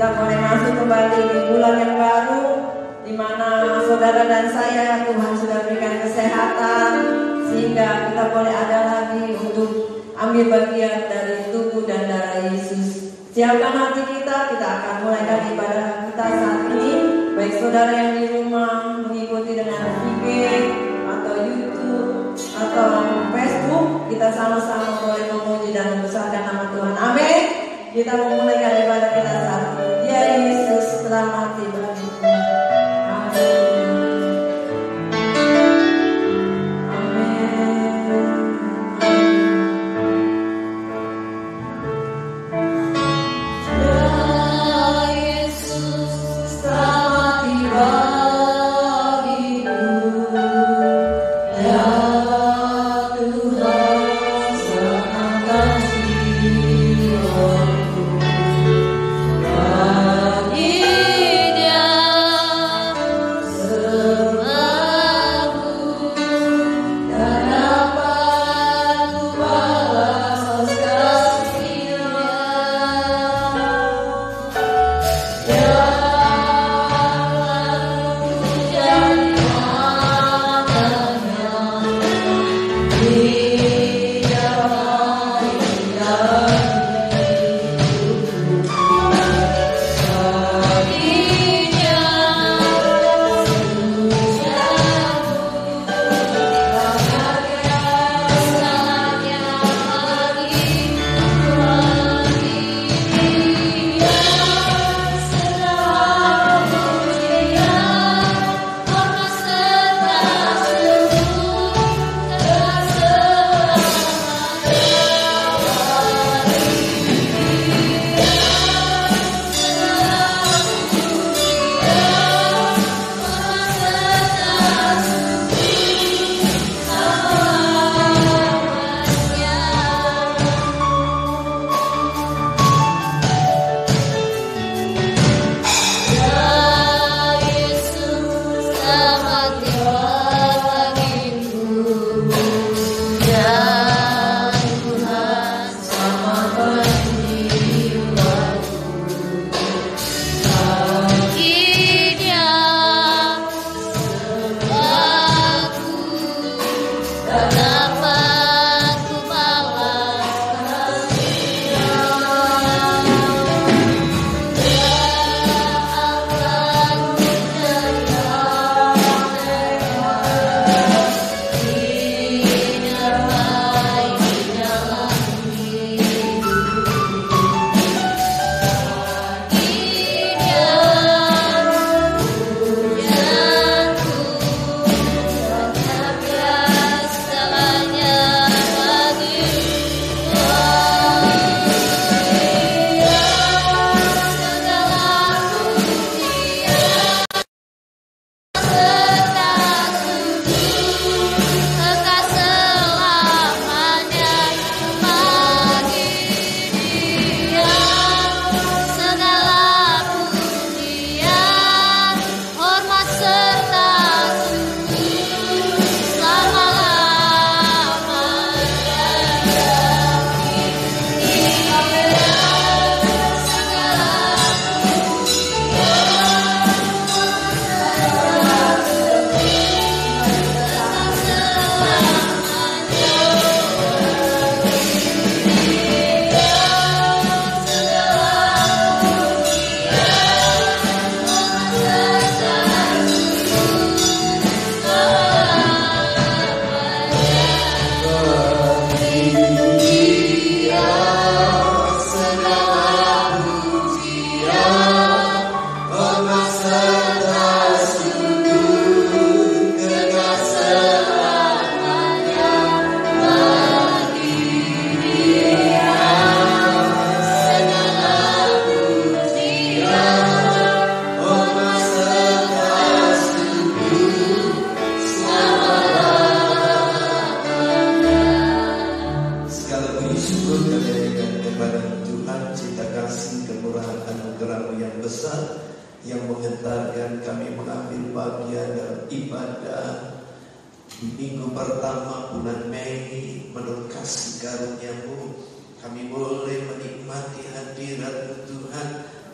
kita boleh masuk kembali di bulan yang baru, di mana saudara dan saya Tuhan sudah berikan kesehatan, sehingga kita boleh ada lagi untuk ambil bagian dari tubuh dan darah Yesus. Siapkan hati kita akan mulaikan ibadah kita saat ini. Baik saudara yang di rumah mengikuti dengan IG atau YouTube atau Facebook, kita sama-sama boleh memuji dan membesarkan nama Tuhan. Amin. Kita memulaikan ibadah kita saat ini. Ya Yesus, selamat tiba. Kami boleh menikmati hadirat Tuhan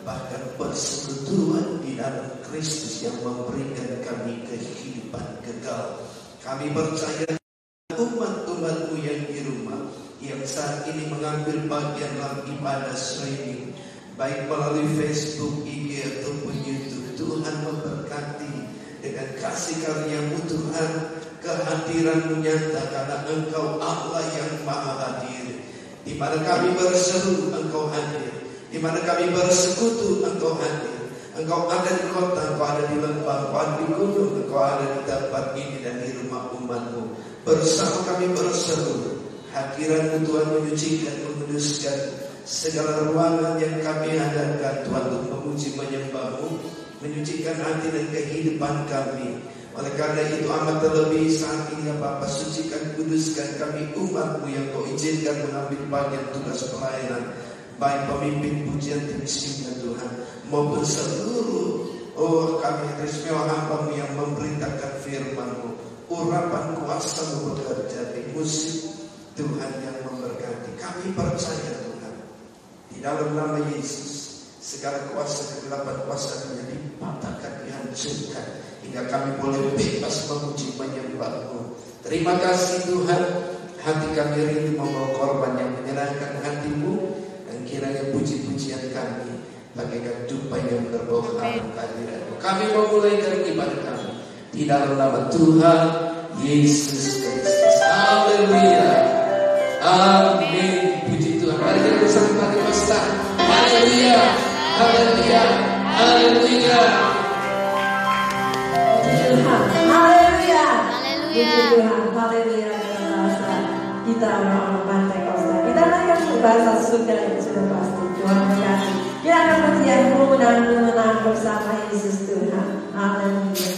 bahkan persekutuan di dalam Kristus yang memberikan kami kehidupan kekal. Kami percaya umat-umatmu yang di rumah, yang saat ini mengambil bagian dalam ibadah streaming, baik melalui Facebook, IG ataupun YouTube, Tuhan memberkati dengan kasih karunia-Mu Tuhan. Kehadiran-Mu nyata karena Engkau Allah yang maha hadir. Di mana kami berseru, Engkau hadir. Di mana kami bersekutu, Engkau hadir. Engkau ada di kota, Engkau ada di lembah, Engkau ada di gunung, Engkau ada di tempat ini dan di rumah umat-Mu. Bersama kami berseru, hadirat-Mu Tuhan menyucikan, menguduskan segala ruangan yang kami hadapkan Tuhan untuk memuji menyembah-Mu, menyucikan hati dan kehidupan kami. Oleh karena itu amat terlebih saat ini ya Bapa, sucikan, kuduskan kami umat-Mu yang Kau izinkan mengambil bagian tugas pelayanan, baik pemimpin pujian tim singnya Tuhan, maupun seluruh kami teristimewa hamba-Mu yang memberitakan firman-Mu. Urapan kuasa-Mu bekerja di musik Tuhan yang memberkati. Kami percaya Tuhan, di dalam nama Yesus segala kuasa kegelapan kuasa dunia dipatahkan, dihancurkan, hingga kami boleh bebas memuji menyembah-Mu. Terima kasih Tuhan, hati kami rindu membawa korban yang menyenangkan hati-Mu, dan kiranya puji-pujian kami bagaikan dupa yang berbau harum kehadiran-Mu. Kami memulai ibadah kami di dalam nama Tuhan Yesus Kristus. Haleluya, amin. Puji Tuhan. Mari kita bersama pada masa. Haleluya, haleluya, haleluya. Puji Tuhan, haleluya, puji Tuhan, haleluya. Kita orang-orang Pantai Kosta, kita naik berbahasa Sunda yang sudah pasti. Tuhan berkati. Kita akan bersiap menang bersama Yesus Tuhan. Haleluya.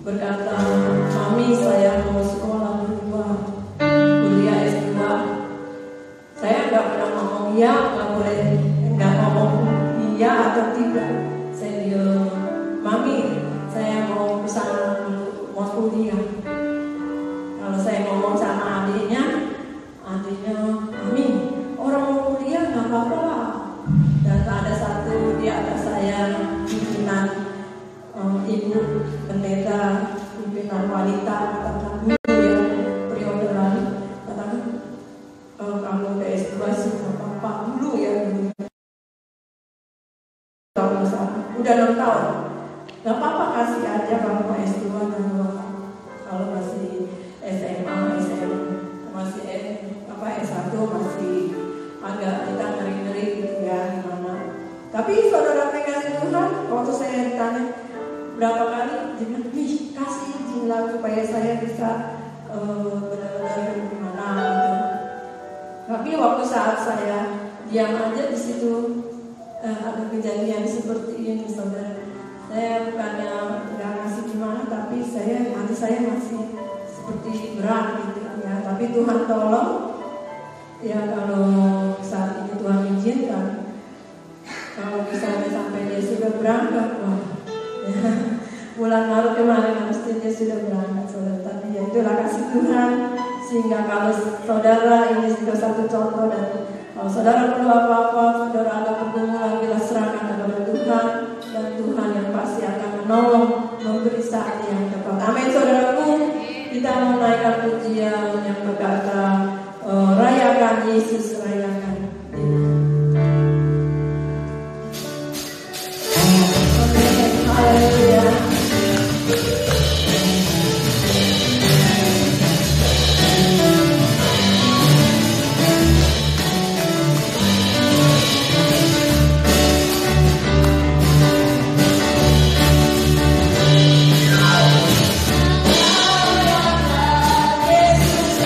berkata, "Mami, saya mau sekolah kedua, kuliah S2." Saya nggak pernah ngomong iya, nggak ngomong iya atau tidak. Saya bilang, "Mami, saya mau kesana dulu, mau kuliah." Kalau saya ngomong sama adiknya, "Mami, orang mau kuliah nggak apa-apa lah." Dan ada satu di atas saya, pimpinan ibu pendeta, pimpinan wanita, katakan dulu yang periode lalu, katakan, "Kalau kamu udah S2 sih nggak apa-apa dulu ya dulu." Udah 6 tahun, nggak apa-apa, kasih aja kalau mau S2 dan kalau masih SMA, masih S1 masih agak kita ngeri-ngeri gitu ya gimana. Tapi saudara kasih Tuhan, waktu saya ditanya berapa kali, dia bilang, "Nih, kasih izin lah supaya saya bisa benar-benar gimana gitu." Tapi waktu saat saya diam aja di situ, ada kejadian seperti ini, saudara. Saya bukannya nggak ngasih gimana, tapi hati saya masih seperti berat gitu ya. Tapi Tuhan tolong ya, kalau saat ini Tuhan izinkan, kalau misalnya sampai dia sudah berangkat, wah, ya, bulan Maret kemarin harusnya dia sudah berangkat, saudara. Tapi ya itulah kasih Tuhan, sehingga kalau saudara, ini juga satu contoh, dan kalau saudara perlu apa-apa, saudara ada pergumulan, bila serahkan kepada Tuhan, dan Tuhan yang pasti akan menolong, memberi saat yang tepat. Amin, saudaraku. Kita mau naikkan pujian yang berkata, "Rayakan Yesus, rayakan." Amin. Haleluya. Yesus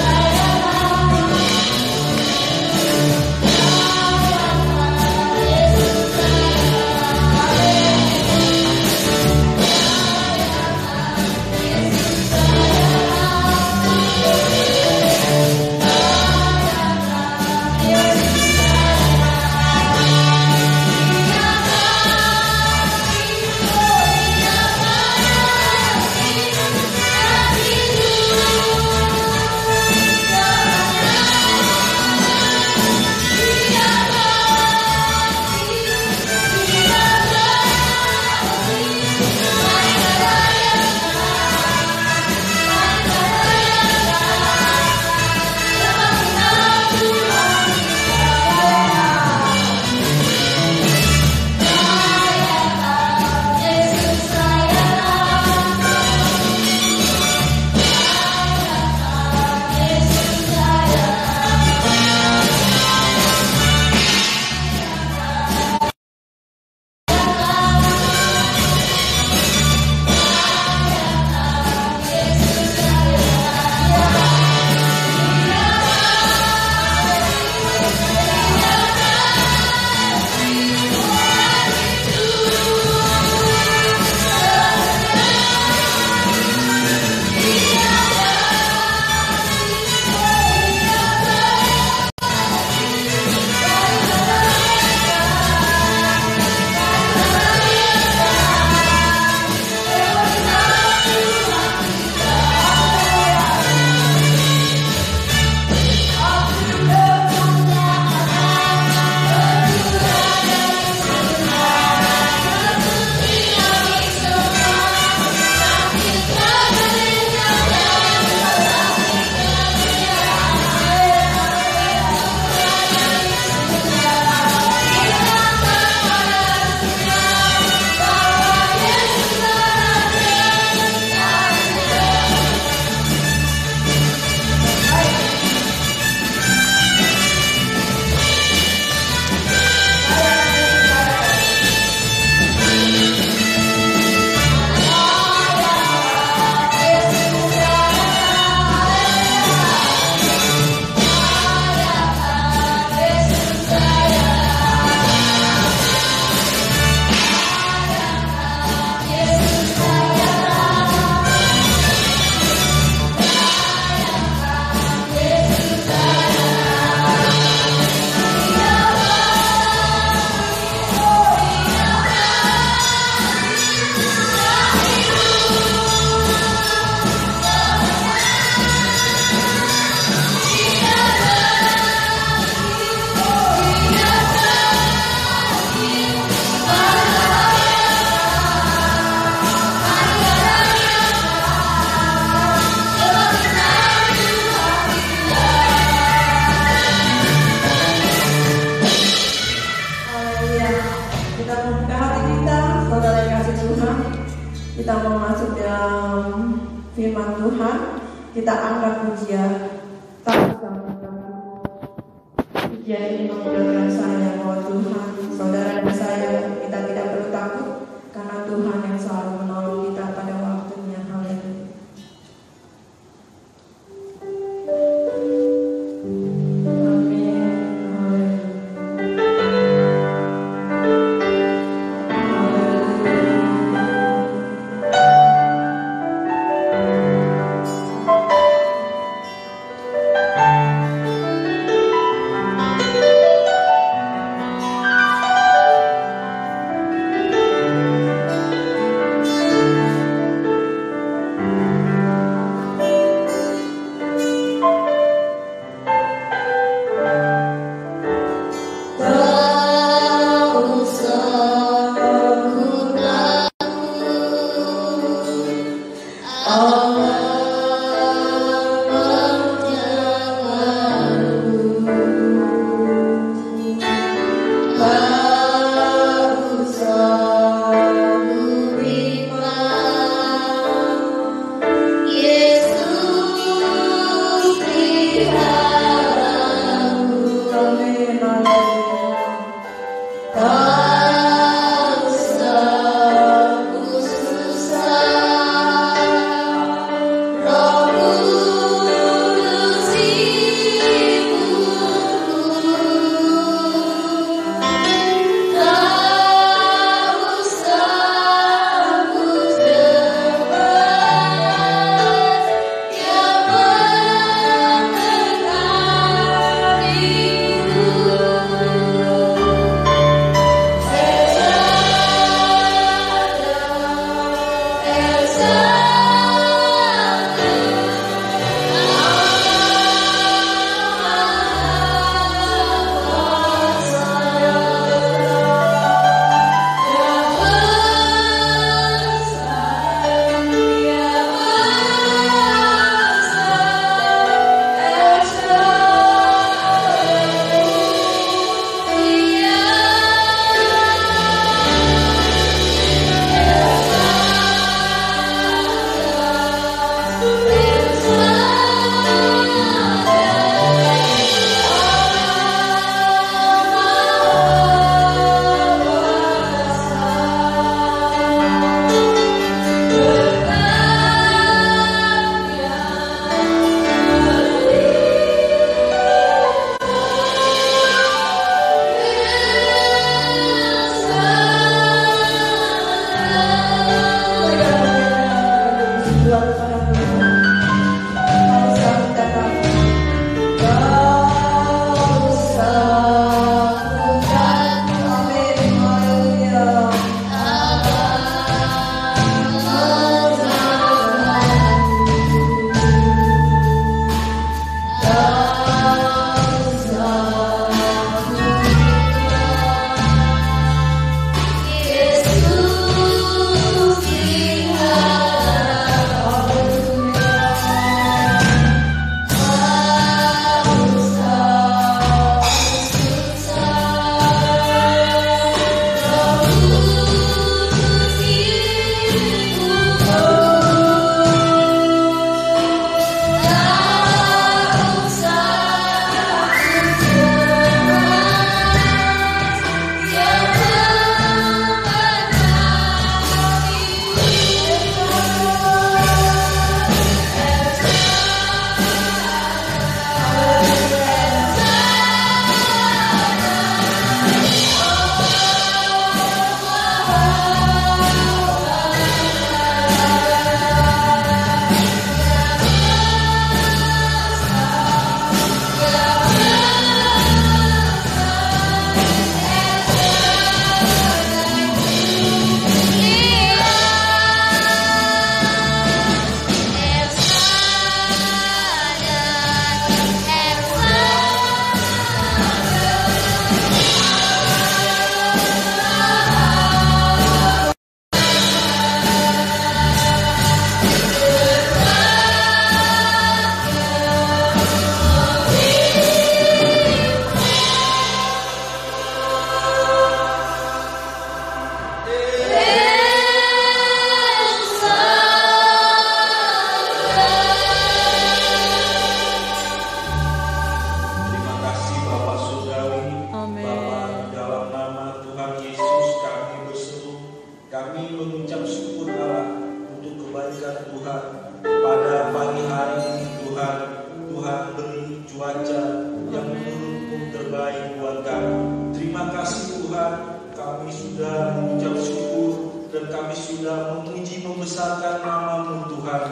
dalam firman Tuhan, kita angkat pujian. Pujian ini mengucapkan saya bahwa Tuhan, saudara dan saya, kita tidak perlu takut karena Tuhan yang selalu menolong kita pada waktunya. Haleluya. Tuhan. Pada pagi hari ini Tuhan, Tuhan beri cuaca yang menurut-Mu terbaik buat kami. Terima kasih Tuhan, kami sudah mengucap syukur dan kami sudah memuji membesarkan nama-Mu Tuhan.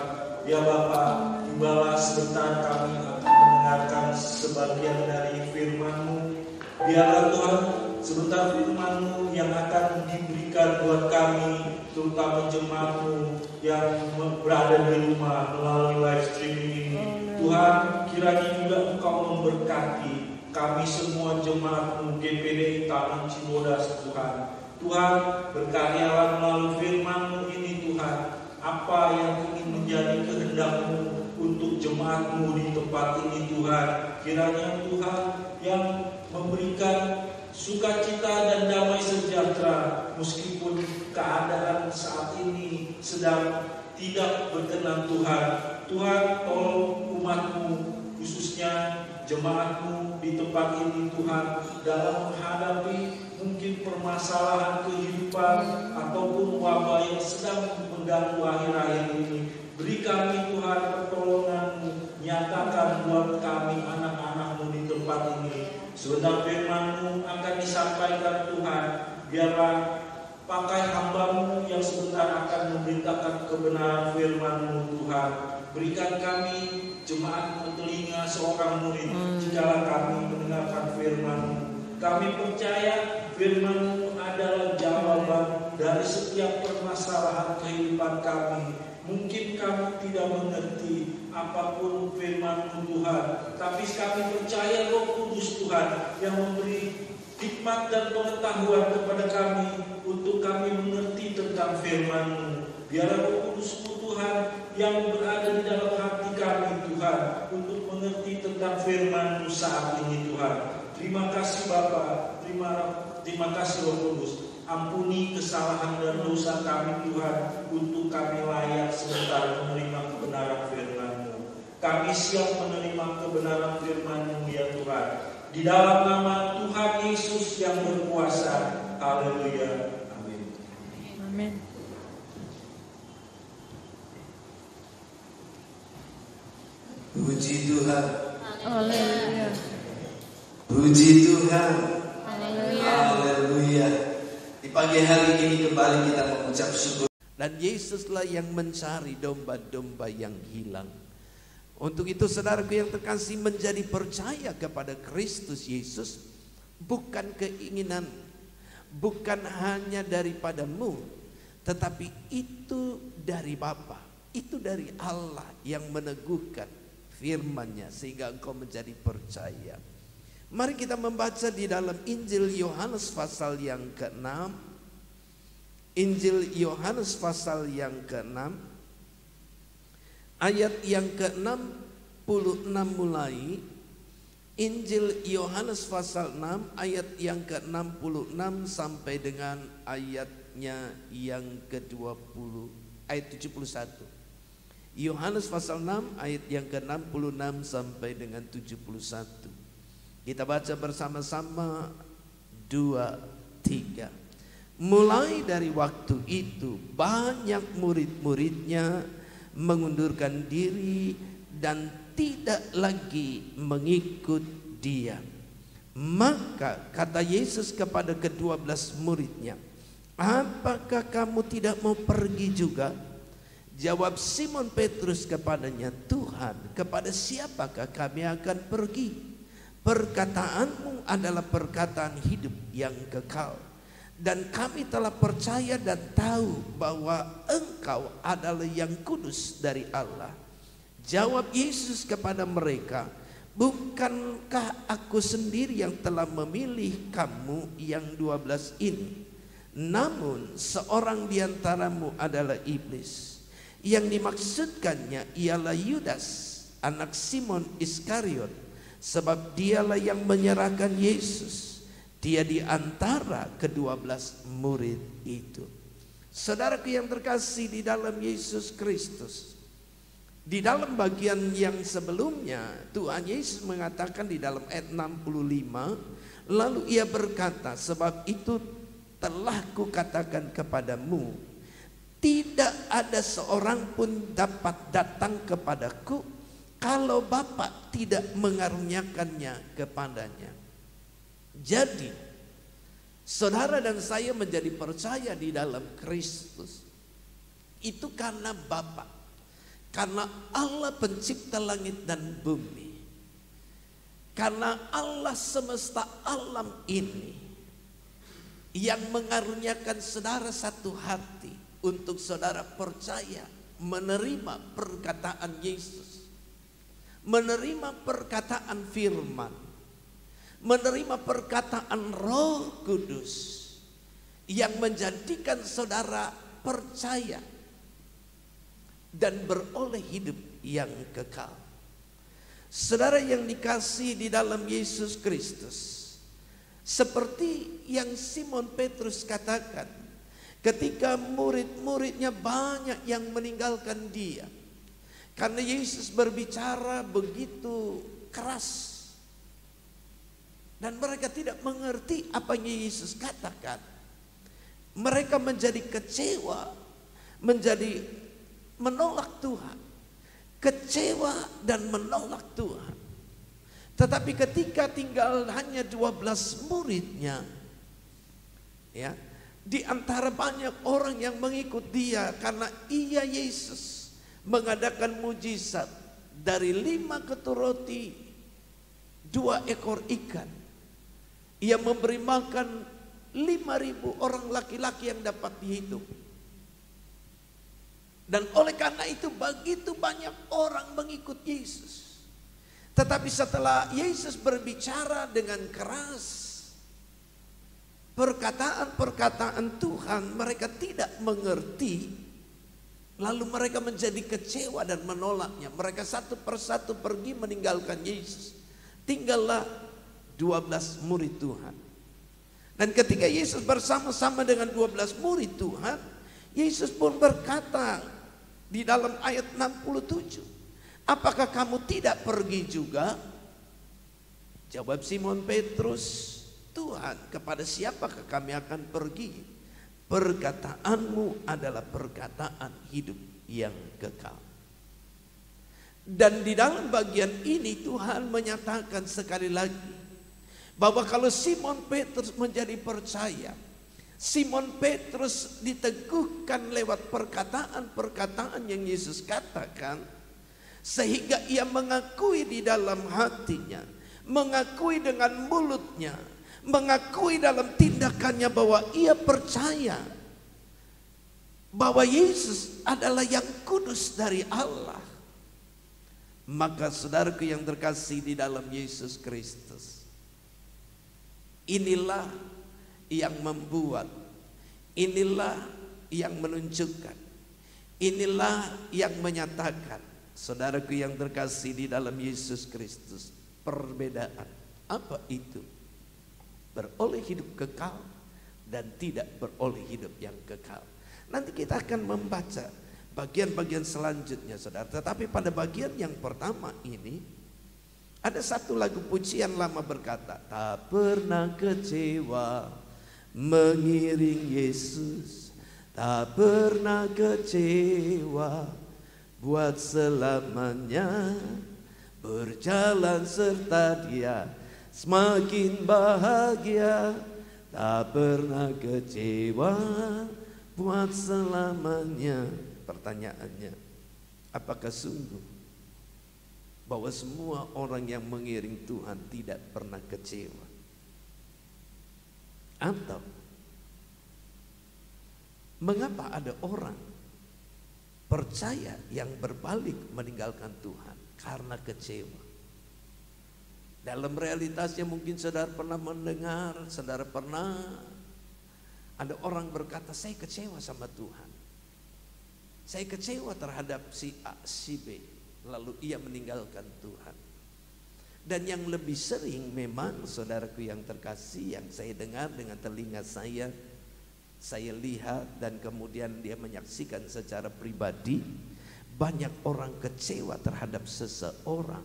Ya Bapa, tibalah sebentar kami akan mendengarkan sebagian dari firman-Mu. Biarlah Tuhan, sebentar firman-Mu yang akan diberikan buat kami, terutama jemaat-Mu yang berada di rumah melalui live streaming ini. Tuhan, kiranya juga Engkau memberkati kami semua jemaat-Mu GPDI Taman Cibodas Tuhan. Tuhan, berkaryalah melalui firman-Mu ini Tuhan. Apa yang ingin menjadi kehendak-Mu untuk jemaat-Mu di tempat ini Tuhan. Kiranya Tuhan yang memberikan sukacita dan damai sejahtera meskipun keadaan saat ini sedang tidak berkenan Tuhan. Tuhan, tolong umat-Mu, khususnya jemaat-Mu di tempat ini Tuhan, dalam menghadapi mungkin permasalahan kehidupan ataupun wabah yang sedang mengganggu akhir-akhir ini. Beri kami Tuhan pertolongan-Mu, nyatakan buat kami anak-anak-Mu di tempat ini. Sebentar firman-Mu akan disampaikan Tuhan, biarlah pakai hamba-Mu yang sebentar akan memberitakan kebenaran firman-Mu Tuhan. Berikan kami jemaat-Mu telinga seorang murid, jikalau kami mendengarkan firman-Mu. Kami percaya firman-Mu adalah jawaban dari setiap permasalahan kehidupan kami. Mungkin kami tidak mengerti apapun firman-Mu Tuhan, tapi kami percaya Roh Kudus Tuhan yang memberi hikmat dan pengetahuan kepada kami untuk kami mengerti tentang firman-Mu. Biarlah Roh Kudus-Mu Tuhan yang berada di dalam hati kami Tuhan untuk mengerti tentang firman-Mu saat ini Tuhan. Terima kasih Bapa, terima kasih Roh Kudus. Ampuni kesalahan dan dosa kami Tuhan, untuk kami layak sebentar menerima kebenaran firman-Mu. Kami siap menerima kebenaran firman-Mu ya Tuhan. Di dalam nama Tuhan Yesus yang berkuasa. Haleluya. Amin. Amin. Puji Tuhan. Haleluya. Puji Tuhan. Haleluya. Haleluya. Di pagi hari ini kembali kita mengucap syukur. Dan Yesuslah yang mencari domba-domba yang hilang. Untuk itu saudaraku yang terkasih, menjadi percaya kepada Kristus Yesus bukan keinginan, bukan hanya daripadamu, tetapi itu dari Bapa, itu dari Allah yang meneguhkan firman-Nya sehingga engkau menjadi percaya. Mari kita membaca di dalam Injil Yohanes pasal yang ke-6. Injil Yohanes pasal yang ke-6 ayat yang ke-66 mulai. Injil Yohanes pasal 6 ayat yang ke-66 sampai dengan ayatnya yang ke-20 ayat 71. Yohanes pasal 6 ayat yang ke-66 sampai dengan 71. Kita baca bersama-sama 2, 3. Mulai dari waktu itu banyak murid-muridnya mengundurkan diri dan tidak lagi mengikut dia. Maka kata Yesus kepada ke-12 muridnya, apakah kamu tidak mau pergi juga? Jawab Simon Petrus kepadanya, Tuhan, kepada siapakah kami akan pergi? Perkataanmu adalah perkataan hidup yang kekal, dan kami telah percaya dan tahu bahwa Engkau adalah yang kudus dari Allah. Jawab Yesus kepada mereka, bukankah aku sendiri yang telah memilih kamu yang 12 ini? Namun seorang di antaramu adalah iblis. Yang dimaksudkannya ialah Yudas, anak Simon Iskariot, sebab dialah yang menyerahkan Yesus. Dia di antara ke-12 murid itu. Saudaraku yang terkasih di dalam Yesus Kristus, di dalam bagian yang sebelumnya Tuhan Yesus mengatakan di dalam ayat 65, lalu ia berkata, sebab itu telah kukatakan kepadamu, tidak ada seorang pun dapat datang kepadaku kalau Bapa tidak mengaruniakannya kepadanya. Jadi, saudara dan saya menjadi percaya di dalam Kristus itu karena Bapa, karena Allah pencipta langit dan bumi, karena Allah semesta alam ini yang mengaruniakan saudara satu hati untuk saudara percaya, menerima perkataan Yesus, menerima perkataan firman, menerima perkataan Roh Kudus yang menjadikan saudara percaya dan beroleh hidup yang kekal. Saudara yang dikasihi di dalam Yesus Kristus, seperti yang Simon Petrus katakan, ketika murid-muridnya banyak yang meninggalkan dia karena Yesus berbicara begitu keras dan mereka tidak mengerti apa yang Yesus katakan. Mereka menjadi kecewa, menjadi menolak Tuhan, kecewa dan menolak Tuhan. Tetapi ketika tinggal hanya 12 muridnya, ya, di antara banyak orang yang mengikut dia karena ia Yesus mengadakan mujizat dari 5 ketur roti, 2 ekor ikan. Ia memberi makan 5.000 orang laki-laki yang dapat dihitung. Dan oleh karena itu begitu banyak orang mengikut Yesus. Tetapi setelah Yesus berbicara dengan keras, perkataan-perkataan Tuhan mereka tidak mengerti, lalu mereka menjadi kecewa dan menolaknya. Mereka satu persatu pergi meninggalkan Yesus. Tinggallah 12 murid Tuhan. Dan ketika Yesus bersama-sama dengan 12 murid Tuhan, Yesus pun berkata di dalam ayat 67, apakah kamu tidak pergi juga? Jawab Simon Petrus, Tuhan, kepada siapakah kami akan pergi? Perkataanmu adalah perkataan hidup yang kekal. Dan di dalam bagian ini Tuhan menyatakan sekali lagi bahwa kalau Simon Petrus menjadi percaya, Simon Petrus diteguhkan lewat perkataan-perkataan yang Yesus katakan, sehingga ia mengakui di dalam hatinya, mengakui dengan mulutnya, mengakui dalam tindakannya bahwa ia percaya bahwa Yesus adalah yang kudus dari Allah. Maka saudaraku yang terkasih di dalam Yesus Kristus, inilah yang membuat, inilah yang menunjukkan, inilah yang menyatakan, saudaraku yang terkasih di dalam Yesus Kristus, perbedaan. Apa itu? Beroleh hidup kekal dan tidak beroleh hidup yang kekal. Nanti kita akan membaca bagian-bagian selanjutnya, saudara. Tetapi pada bagian yang pertama ini ada satu lagu pujian lama berkata, tak pernah kecewa mengiring Yesus, tak pernah kecewa buat selamanya, berjalan serta Dia semakin bahagia, tak pernah kecewa buat selamanya. Pertanyaannya, apakah sungguh bahwa semua orang yang mengiring Tuhan tidak pernah kecewa? Atau mengapa ada orang percaya yang berbalik meninggalkan Tuhan karena kecewa? Dalam realitasnya mungkin saudara pernah mendengar, saudara pernah ada orang berkata, saya kecewa sama Tuhan, saya kecewa terhadap si A, si B, lalu ia meninggalkan Tuhan. Dan yang lebih sering memang saudaraku yang terkasih, yang saya dengar dengan telinga saya lihat dan kemudian dia menyaksikan secara pribadi, banyak orang kecewa terhadap seseorang.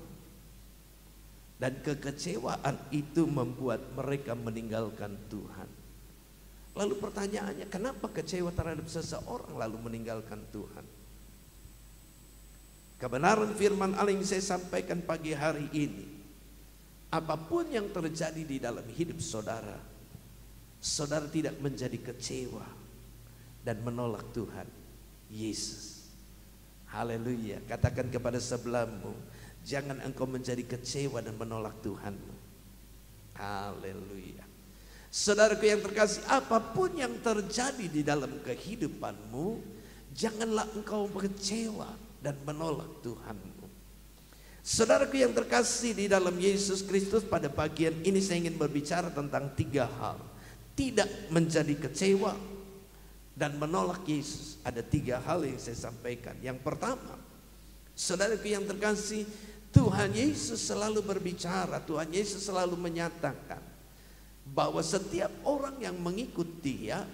Dan kekecewaan itu membuat mereka meninggalkan Tuhan. Lalu pertanyaannya, kenapa kecewa terhadap seseorang lalu meninggalkan Tuhan? Kebenaran firman Allah yang saya sampaikan pagi hari ini, apapun yang terjadi di dalam hidup saudara, saudara tidak menjadi kecewa dan menolak Tuhan Yesus. Haleluya. Katakan kepada sebelahmu, jangan engkau menjadi kecewa dan menolak Tuhanmu. Haleluya. Saudaraku yang terkasih, apapun yang terjadi di dalam kehidupanmu, janganlah engkau kecewa dan menolak Tuhanmu. Saudaraku yang terkasih di dalam Yesus Kristus, pada bagian ini saya ingin berbicara tentang 3 hal. Tidak menjadi kecewa dan menolak Yesus. Ada 3 hal yang saya sampaikan. Yang pertama, saudaraku yang terkasih, Tuhan Yesus selalu berbicara, Tuhan Yesus selalu menyatakan bahwa setiap orang yang mengikut Dia,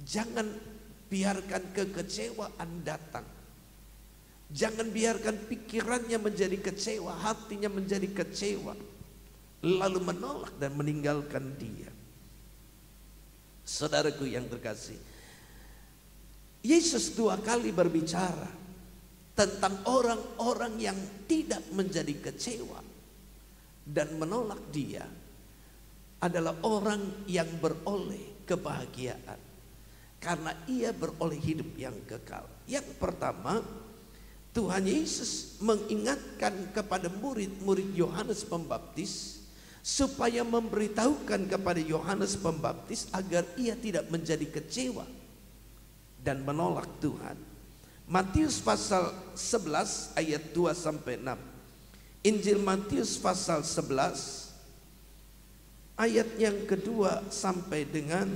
jangan biarkan kekecewaan datang. Jangan biarkan pikirannya menjadi kecewa, hatinya menjadi kecewa, lalu menolak dan meninggalkan Dia. Saudaraku yang terkasih, Yesus 2 kali berbicara tentang orang-orang yang tidak menjadi kecewa dan menolak Dia adalah orang yang beroleh kebahagiaan karena ia beroleh hidup yang kekal. Yang pertama, Tuhan Yesus mengingatkan kepada murid-murid Yohanes Pembaptis supaya memberitahukan kepada Yohanes Pembaptis agar ia tidak menjadi kecewa dan menolak Tuhan. Matius pasal 11 ayat 2 sampai 6. Injil Matius pasal 11 ayat yang kedua sampai dengan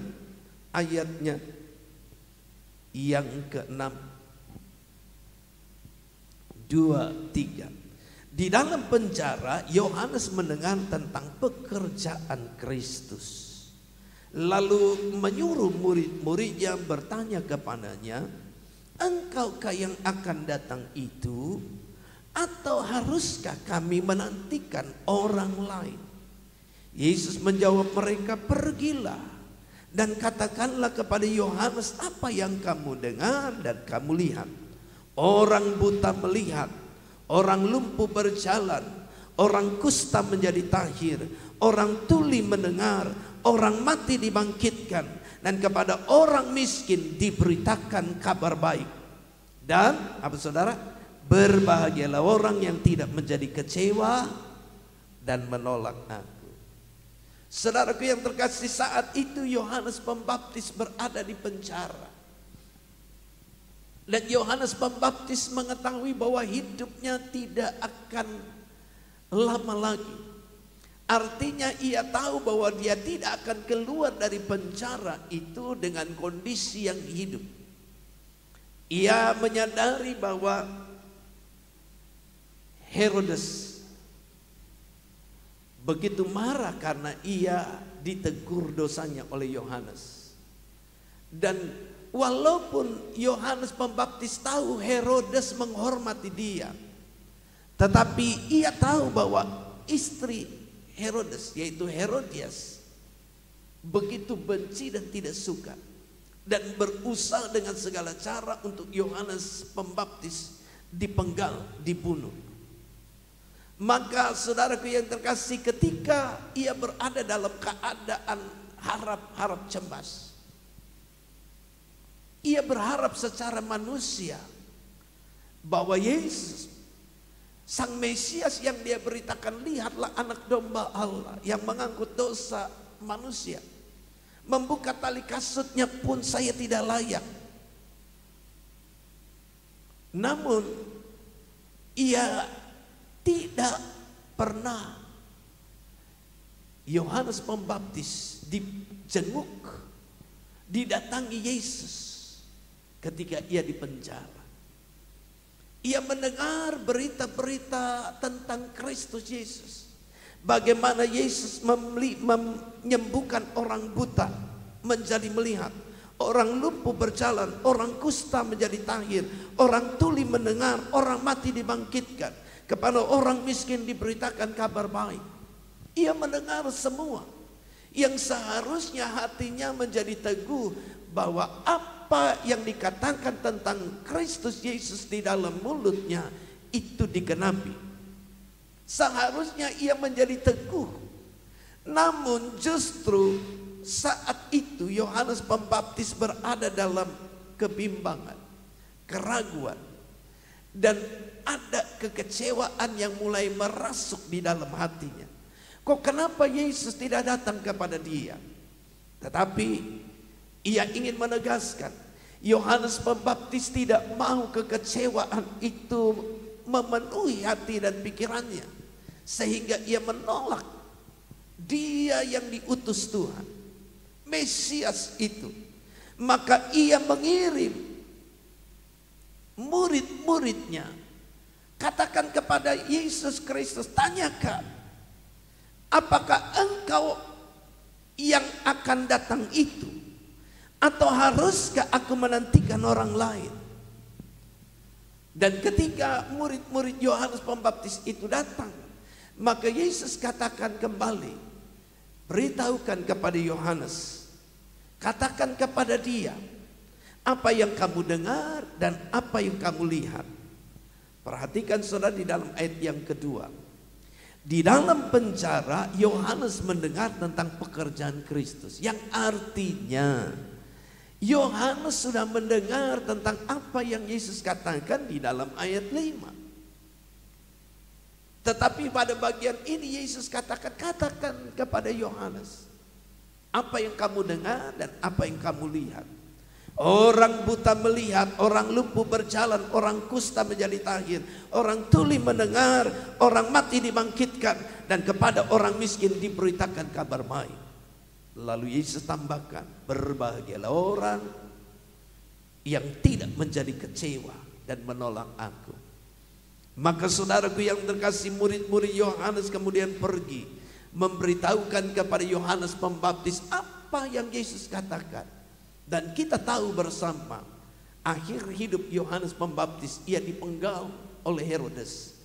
ayatnya yang ke-6. 2, 3. Di dalam penjara Yohanes mendengar tentang pekerjaan Kristus. Lalu menyuruh murid-muridnya bertanya kepadanya, engkaukah yang akan datang itu, atau haruskah kami menantikan orang lain? Yesus menjawab mereka, pergilah dan katakanlah kepada Yohanes apa yang kamu dengar dan kamu lihat. Orang buta melihat, orang lumpuh berjalan, orang kusta menjadi tahir, orang tuli mendengar, orang mati dibangkitkan, dan kepada orang miskin diberitakan kabar baik. Dan apa saudara? Berbahagialah orang yang tidak menjadi kecewa dan menolak aku. Saudaraku yang terkasih, saat itu Yohanes Pembaptis berada di penjara. Dan Yohanes Pembaptis mengetahui bahwa hidupnya tidak akan lama lagi. Artinya ia tahu bahwa dia tidak akan keluar dari penjara itu dengan kondisi yang hidup. Ia menyadari bahwa Herodes begitu marah karena ia ditegur dosanya oleh Yohanes. Dan walaupun Yohanes Pembaptis tahu Herodes menghormati dia, tetapi ia tahu bahwa istri Herodes, yaitu Herodias, begitu benci dan tidak suka, dan berusaha dengan segala cara untuk Yohanes Pembaptis dipenggal, dibunuh. Maka saudaraku yang terkasih, ketika ia berada dalam keadaan harap cemas, ia berharap secara manusia bahwa Yesus, Sang Mesias yang dia beritakan, lihatlah anak domba Allah yang mengangkut dosa manusia. Membuka tali kasutnya pun saya tidak layak. Namun ia tidak pernah Yohanes Pembaptis dijenguk, didatangi Yesus ketika ia di penjara. Ia mendengar berita-berita tentang Kristus Yesus. Bagaimana Yesus menyembuhkan orang buta menjadi melihat, orang lumpuh berjalan, orang kusta menjadi tahir, orang tuli mendengar, orang mati dibangkitkan, kepada orang miskin diberitakan kabar baik. Ia mendengar semua. yang seharusnya hatinya menjadi teguh bahwa apa yang dikatakan tentang Kristus Yesus di dalam mulutnya itu digenapi. Seharusnya ia menjadi teguh. Namun justru saat itu Yohanes Pembaptis berada dalam kebimbangan, keraguan, dan ada kekecewaan yang mulai merasuk di dalam hatinya. Kok kenapa Yesus tidak datang kepada dia? Tetapi ia ingin menegaskan, Yohanes Pembaptis tidak mau kekecewaan itu memenuhi hati dan pikirannya, sehingga ia menolak dia yang diutus Tuhan, Mesias itu. Maka ia mengirim murid-muridnya, katakan kepada Yesus Kristus, tanyakan, apakah engkau yang akan datang itu, atau haruskah aku menantikan orang lain? Dan ketika murid-murid Yohanes Pembaptis itu datang, maka Yesus katakan kembali, beritahukan kepada Yohanes, katakan kepada dia apa yang kamu dengar dan apa yang kamu lihat. Perhatikan saudara di dalam ayat yang kedua. Di dalam penjara Yohanes mendengar tentang pekerjaan Kristus, yang artinya Yohanes sudah mendengar tentang apa yang Yesus katakan di dalam ayat 5. Tetapi pada bagian ini Yesus katakan kepada Yohanes, apa yang kamu dengar dan apa yang kamu lihat. Orang buta melihat, orang lumpuh berjalan, orang kusta menjadi tahir, orang tuli mendengar, orang mati dibangkitkan, dan kepada orang miskin diberitakan kabar baik. Lalu Yesus tambahkan, berbahagialah orang yang tidak menjadi kecewa dan menolak aku. Maka saudaraku yang terkasih, murid-murid Yohanes kemudian pergi memberitahukan kepada Yohanes Pembaptis apa yang Yesus katakan. Dan kita tahu bersama, akhir hidup Yohanes Pembaptis ia dipenggal oleh Herodes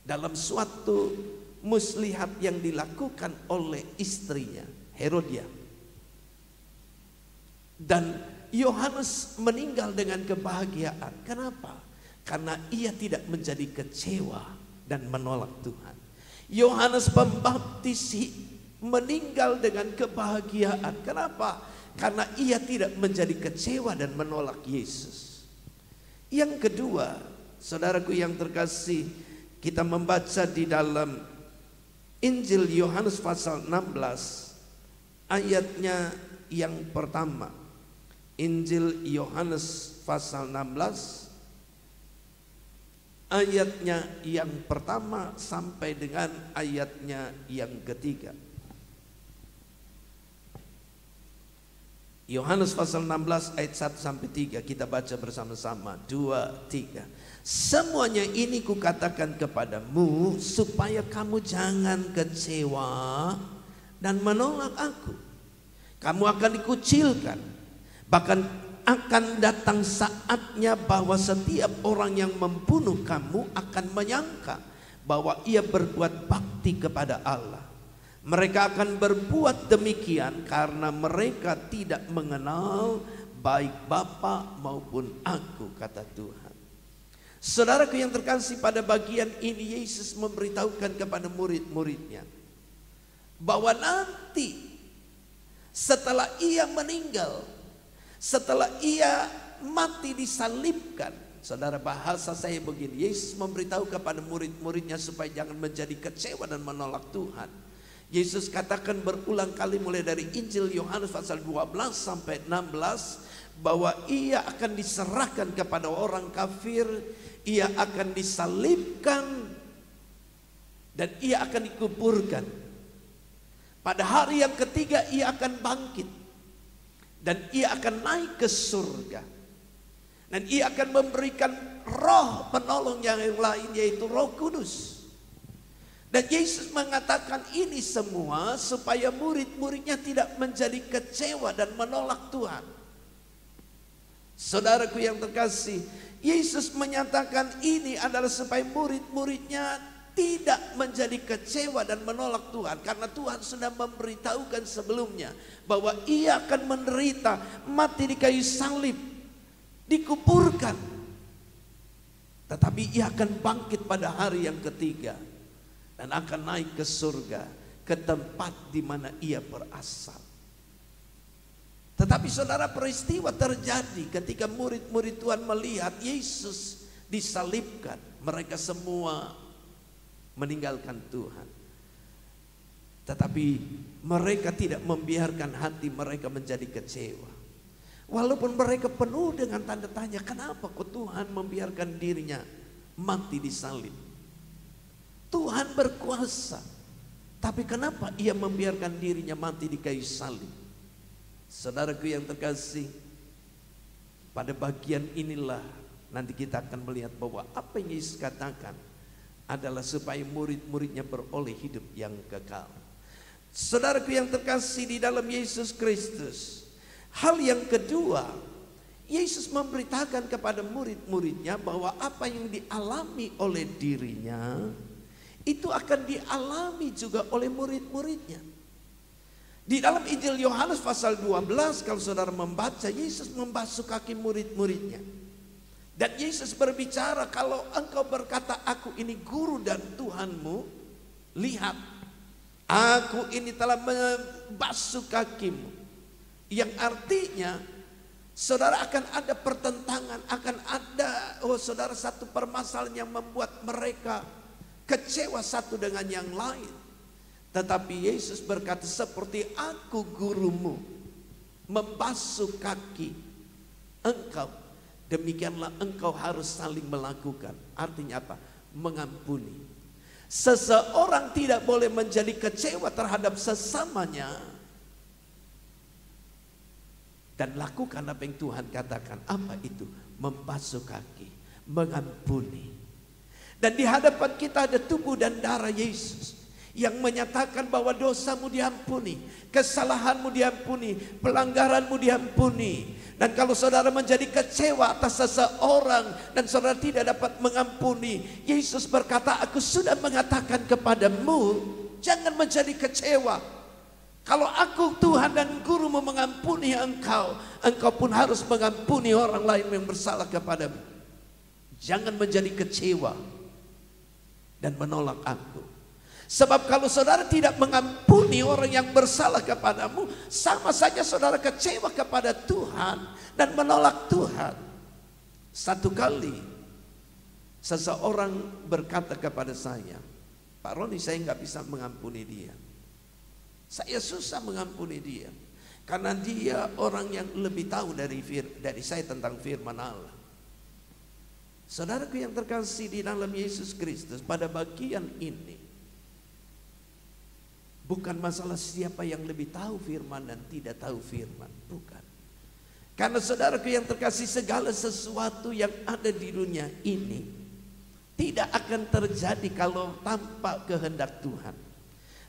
dalam suatu muslihat yang dilakukan oleh istrinya Herodia. Dan Yohanes meninggal dengan kebahagiaan. Kenapa? Karena ia tidak menjadi kecewa dan menolak Tuhan. Yohanes Pembaptis meninggal dengan kebahagiaan. Kenapa? Karena ia tidak menjadi kecewa dan menolak Yesus. Yang kedua, saudaraku yang terkasih, kita membaca di dalam Injil Yohanes pasal 16 ayatnya yang pertama. Injil Yohanes pasal 16 ayatnya yang pertama sampai dengan ayatnya yang ketiga. Yohanes pasal 16 ayat 1 sampai 3, kita baca bersama-sama. 2, 3. Semuanya ini kukatakan kepadamu supaya kamu jangan kecewa dan menolak aku. Kamu akan dikucilkan. Bahkan akan datang saatnya bahwa setiap orang yang membunuh kamu akan menyangka bahwa ia berbuat bakti kepada Allah. Mereka akan berbuat demikian karena mereka tidak mengenal baik Bapa maupun aku, kata Tuhan. Saudaraku yang terkasih, pada bagian ini Yesus memberitahukan kepada murid-muridnya bahwa nanti setelah ia meninggal, setelah ia mati disalibkan, saudara, bahasa saya begini, Yesus memberitahu kepada murid-muridnya supaya jangan menjadi kecewa dan menolak Tuhan. Yesus katakan berulang kali mulai dari Injil Yohanes pasal 12 sampai 16 bahwa ia akan diserahkan kepada orang kafir, ia akan disalibkan, dan ia akan dikuburkan. Pada hari yang ketiga ia akan bangkit dan ia akan naik ke surga. Dan ia akan memberikan roh penolong yang lain, yaitu Roh Kudus. Dan Yesus mengatakan ini semua supaya murid-muridnya tidak menjadi kecewa dan menolak Tuhan. Saudaraku yang terkasih, Yesus menyatakan ini adalah supaya murid-muridnya tidak menjadi kecewa dan menolak Tuhan, karena Tuhan sudah memberitahukan sebelumnya bahwa ia akan menderita, mati di kayu salib, dikuburkan, tetapi ia akan bangkit pada hari yang ketiga dan akan naik ke surga, ke tempat di mana ia berasal. Tetapi saudara, peristiwa terjadi ketika murid-murid Tuhan melihat Yesus disalibkan. Mereka semua meninggalkan Tuhan. Tetapi mereka tidak membiarkan hati mereka menjadi kecewa. Walaupun mereka penuh dengan tanda tanya, kenapa kok Tuhan membiarkan dirinya mati di salib? Tuhan berkuasa, tapi kenapa ia membiarkan dirinya mati di kayu salib? Saudaraku yang terkasih, pada bagian inilah nanti kita akan melihat bahwa apa yang Yesus katakan adalah supaya murid-muridnya beroleh hidup yang kekal. Saudaraku yang terkasih di dalam Yesus Kristus, hal yang kedua, Yesus memberitakan kepada murid-muridnya bahwa apa yang dialami oleh dirinya itu akan dialami juga oleh murid-muridnya. Di dalam Injil Yohanes pasal 12, kalau saudara membaca, Yesus membasuh kaki murid-muridnya. Dan Yesus berbicara, kalau engkau berkata aku ini guru dan Tuhanmu, lihat, aku ini telah membasuh kakimu. Yang artinya saudara akan ada pertentangan, akan ada saudara satu permasalahan yang membuat mereka kecewa satu dengan yang lain. Tetapi Yesus berkata, seperti aku gurumu membasuh kaki engkau, demikianlah engkau harus saling melakukan. Artinya apa? Mengampuni. Seseorang tidak boleh menjadi kecewa terhadap sesamanya dan lakukan apa yang Tuhan katakan. Apa itu? Membasuh kaki, mengampuni. Dan di hadapan kita ada tubuh dan darah Yesus yang menyatakan bahwa dosamu diampuni, kesalahanmu diampuni, pelanggaranmu diampuni. Dan kalau saudara menjadi kecewa atas seseorang dan saudara tidak dapat mengampuni, Yesus berkata, aku sudah mengatakan kepadamu, jangan menjadi kecewa. Kalau aku Tuhan dan gurumu mengampuni engkau, engkau pun harus mengampuni orang lain yang bersalah kepadamu. Jangan menjadi kecewa dan menolak aku. Sebab kalau saudara tidak mengampuni orang yang bersalah kepadamu, sama saja saudara kecewa kepada Tuhan dan menolak Tuhan. Satu kali seseorang berkata kepada saya, Pak Roni, saya nggak bisa mengampuni dia. Saya susah mengampuni dia karena dia orang yang lebih tahu dari saya tentang firman Allah. Saudaraku yang terkasih di dalam Yesus Kristus, pada bagian ini bukan masalah siapa yang lebih tahu firman dan tidak tahu firman, bukan. Karena saudaraku yang terkasih, segala sesuatu yang ada di dunia ini tidak akan terjadi kalau tanpa kehendak Tuhan.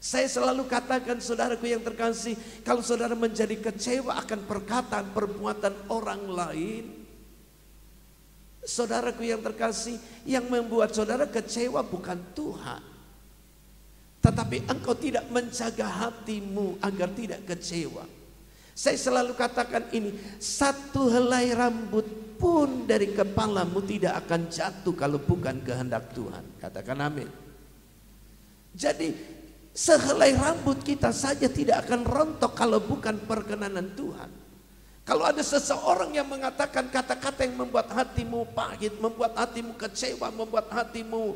Saya selalu katakan saudaraku yang terkasih, kalau saudara menjadi kecewa akan perkataan perbuatan orang lain, saudaraku yang terkasih, yang membuat saudara kecewa bukan Tuhan, tetapi engkau tidak menjaga hatimu agar tidak kecewa. Saya selalu katakan ini, satu helai rambut pun dari kepalamu tidak akan jatuh kalau bukan kehendak Tuhan. Katakan amin. Jadi sehelai rambut kita saja tidak akan rontok kalau bukan perkenanan Tuhan. Kalau ada seseorang yang mengatakan kata-kata yang membuat hatimu pahit, membuat hatimu kecewa, membuat hatimu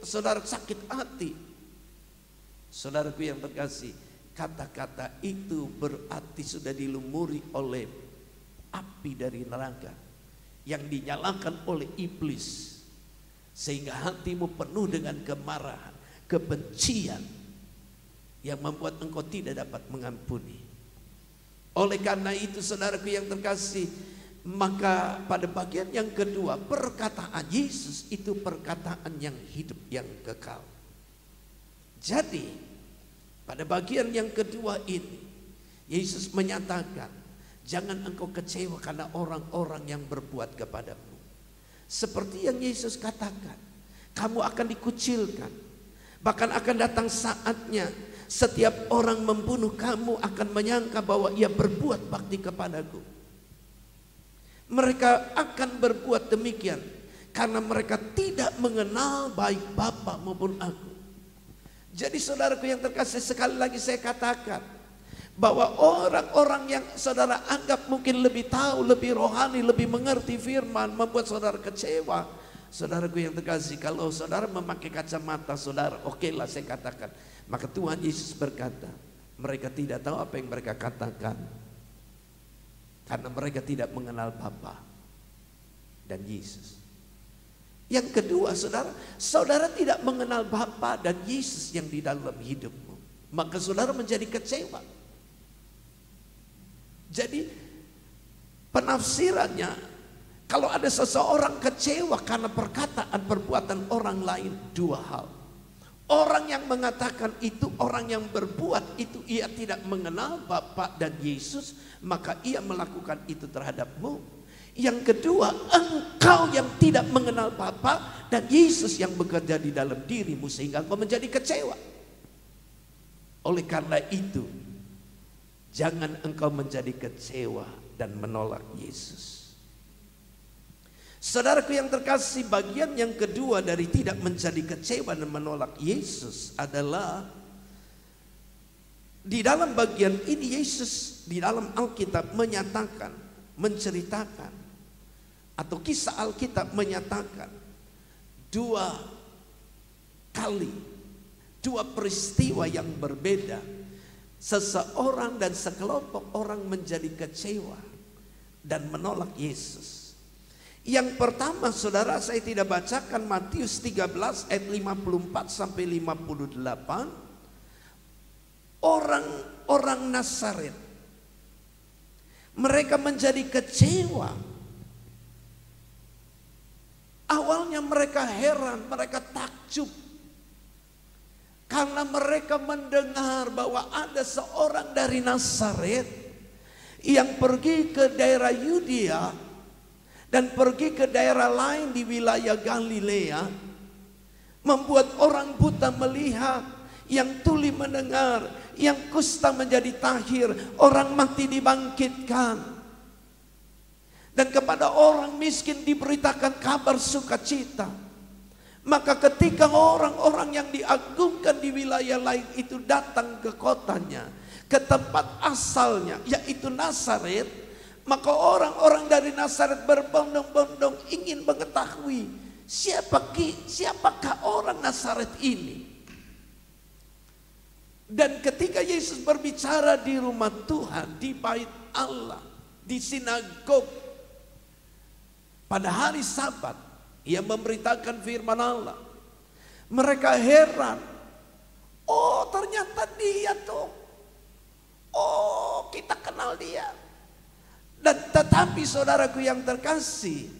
saudara sakit hati, saudaraku yang terkasih, kata-kata itu berarti sudah dilumuri oleh api dari neraka yang dinyalakan oleh iblis, sehingga hatimu penuh dengan kemarahan, kebencian yang membuat engkau tidak dapat mengampuni. Oleh karena itu saudaraku yang terkasih, maka pada bagian yang kedua, perkataan Yesus itu perkataan yang hidup, yang kekal. Jadi pada bagian yang kedua ini Yesus menyatakan, jangan engkau kecewa karena orang-orang yang berbuat kepadamu. Seperti yang Yesus katakan, kamu akan dikucilkan. Bahkan akan datang saatnya setiap orang membunuh kamu akan menyangka bahwa ia berbuat bakti kepadaku. Mereka akan berbuat demikian karena mereka tidak mengenal baik Bapa maupun aku. Jadi saudaraku yang terkasih, sekali lagi saya katakan bahwa orang-orang yang saudara anggap mungkin lebih tahu, lebih rohani, lebih mengerti firman, membuat saudara kecewa. Saudaraku yang terkasih, kalau saudara memakai kacamata saudara, okelah saya katakan. Maka Tuhan Yesus berkata, mereka tidak tahu apa yang mereka katakan, karena mereka tidak mengenal Bapa dan Yesus. Yang kedua, saudara tidak mengenal Bapa dan Yesus yang di dalam hidupmu, maka saudara menjadi kecewa. Jadi penafsirannya, kalau ada seseorang kecewa karena perkataan perbuatan orang lain, dua hal. Orang yang mengatakan itu, orang yang berbuat itu, ia tidak mengenal Bapa dan Yesus, maka ia melakukan itu terhadapmu. Yang kedua, engkau yang tidak mengenal Bapa dan Yesus yang bekerja di dalam dirimu sehingga engkau menjadi kecewa. Oleh karena itu, jangan engkau menjadi kecewa dan menolak Yesus. Saudaraku yang terkasih, bagian yang kedua dari tidak menjadi kecewa dan menolak Yesus adalah di dalam bagian ini Yesus di dalam Alkitab menyatakan, menceritakan, atau kisah Alkitab menyatakan dua kali, dua peristiwa yang berbeda. Seseorang dan sekelompok orang menjadi kecewa dan menolak Yesus. Yang pertama saudara, saya tidak bacakan Matius 13 ayat 54 sampai 58. Orang-orang Nazaret, mereka menjadi kecewa. Awalnya mereka heran, mereka takjub, karena mereka mendengar bahwa ada seorang dari Nazaret yang pergi ke daerah Yudea dan pergi ke daerah lain di wilayah Galilea, membuat orang buta melihat, yang tuli mendengar, yang kusta menjadi tahir, orang mati dibangkitkan, dan kepada orang miskin diberitakan kabar sukacita. Maka ketika orang-orang yang diagungkan di wilayah lain itu datang ke kotanya, ke tempat asalnya yaitu Nazaret, maka orang-orang dari Nazaret berbondong-bondong ingin mengetahui siapakah orang Nazaret ini. Dan ketika Yesus berbicara di rumah Tuhan, di bait Allah, di sinagog pada hari Sabat, ia memberitakan firman Allah. Mereka heran. Oh, ternyata dia tuh. Oh, kita kenal dia. Dan tetapi saudaraku yang terkasih,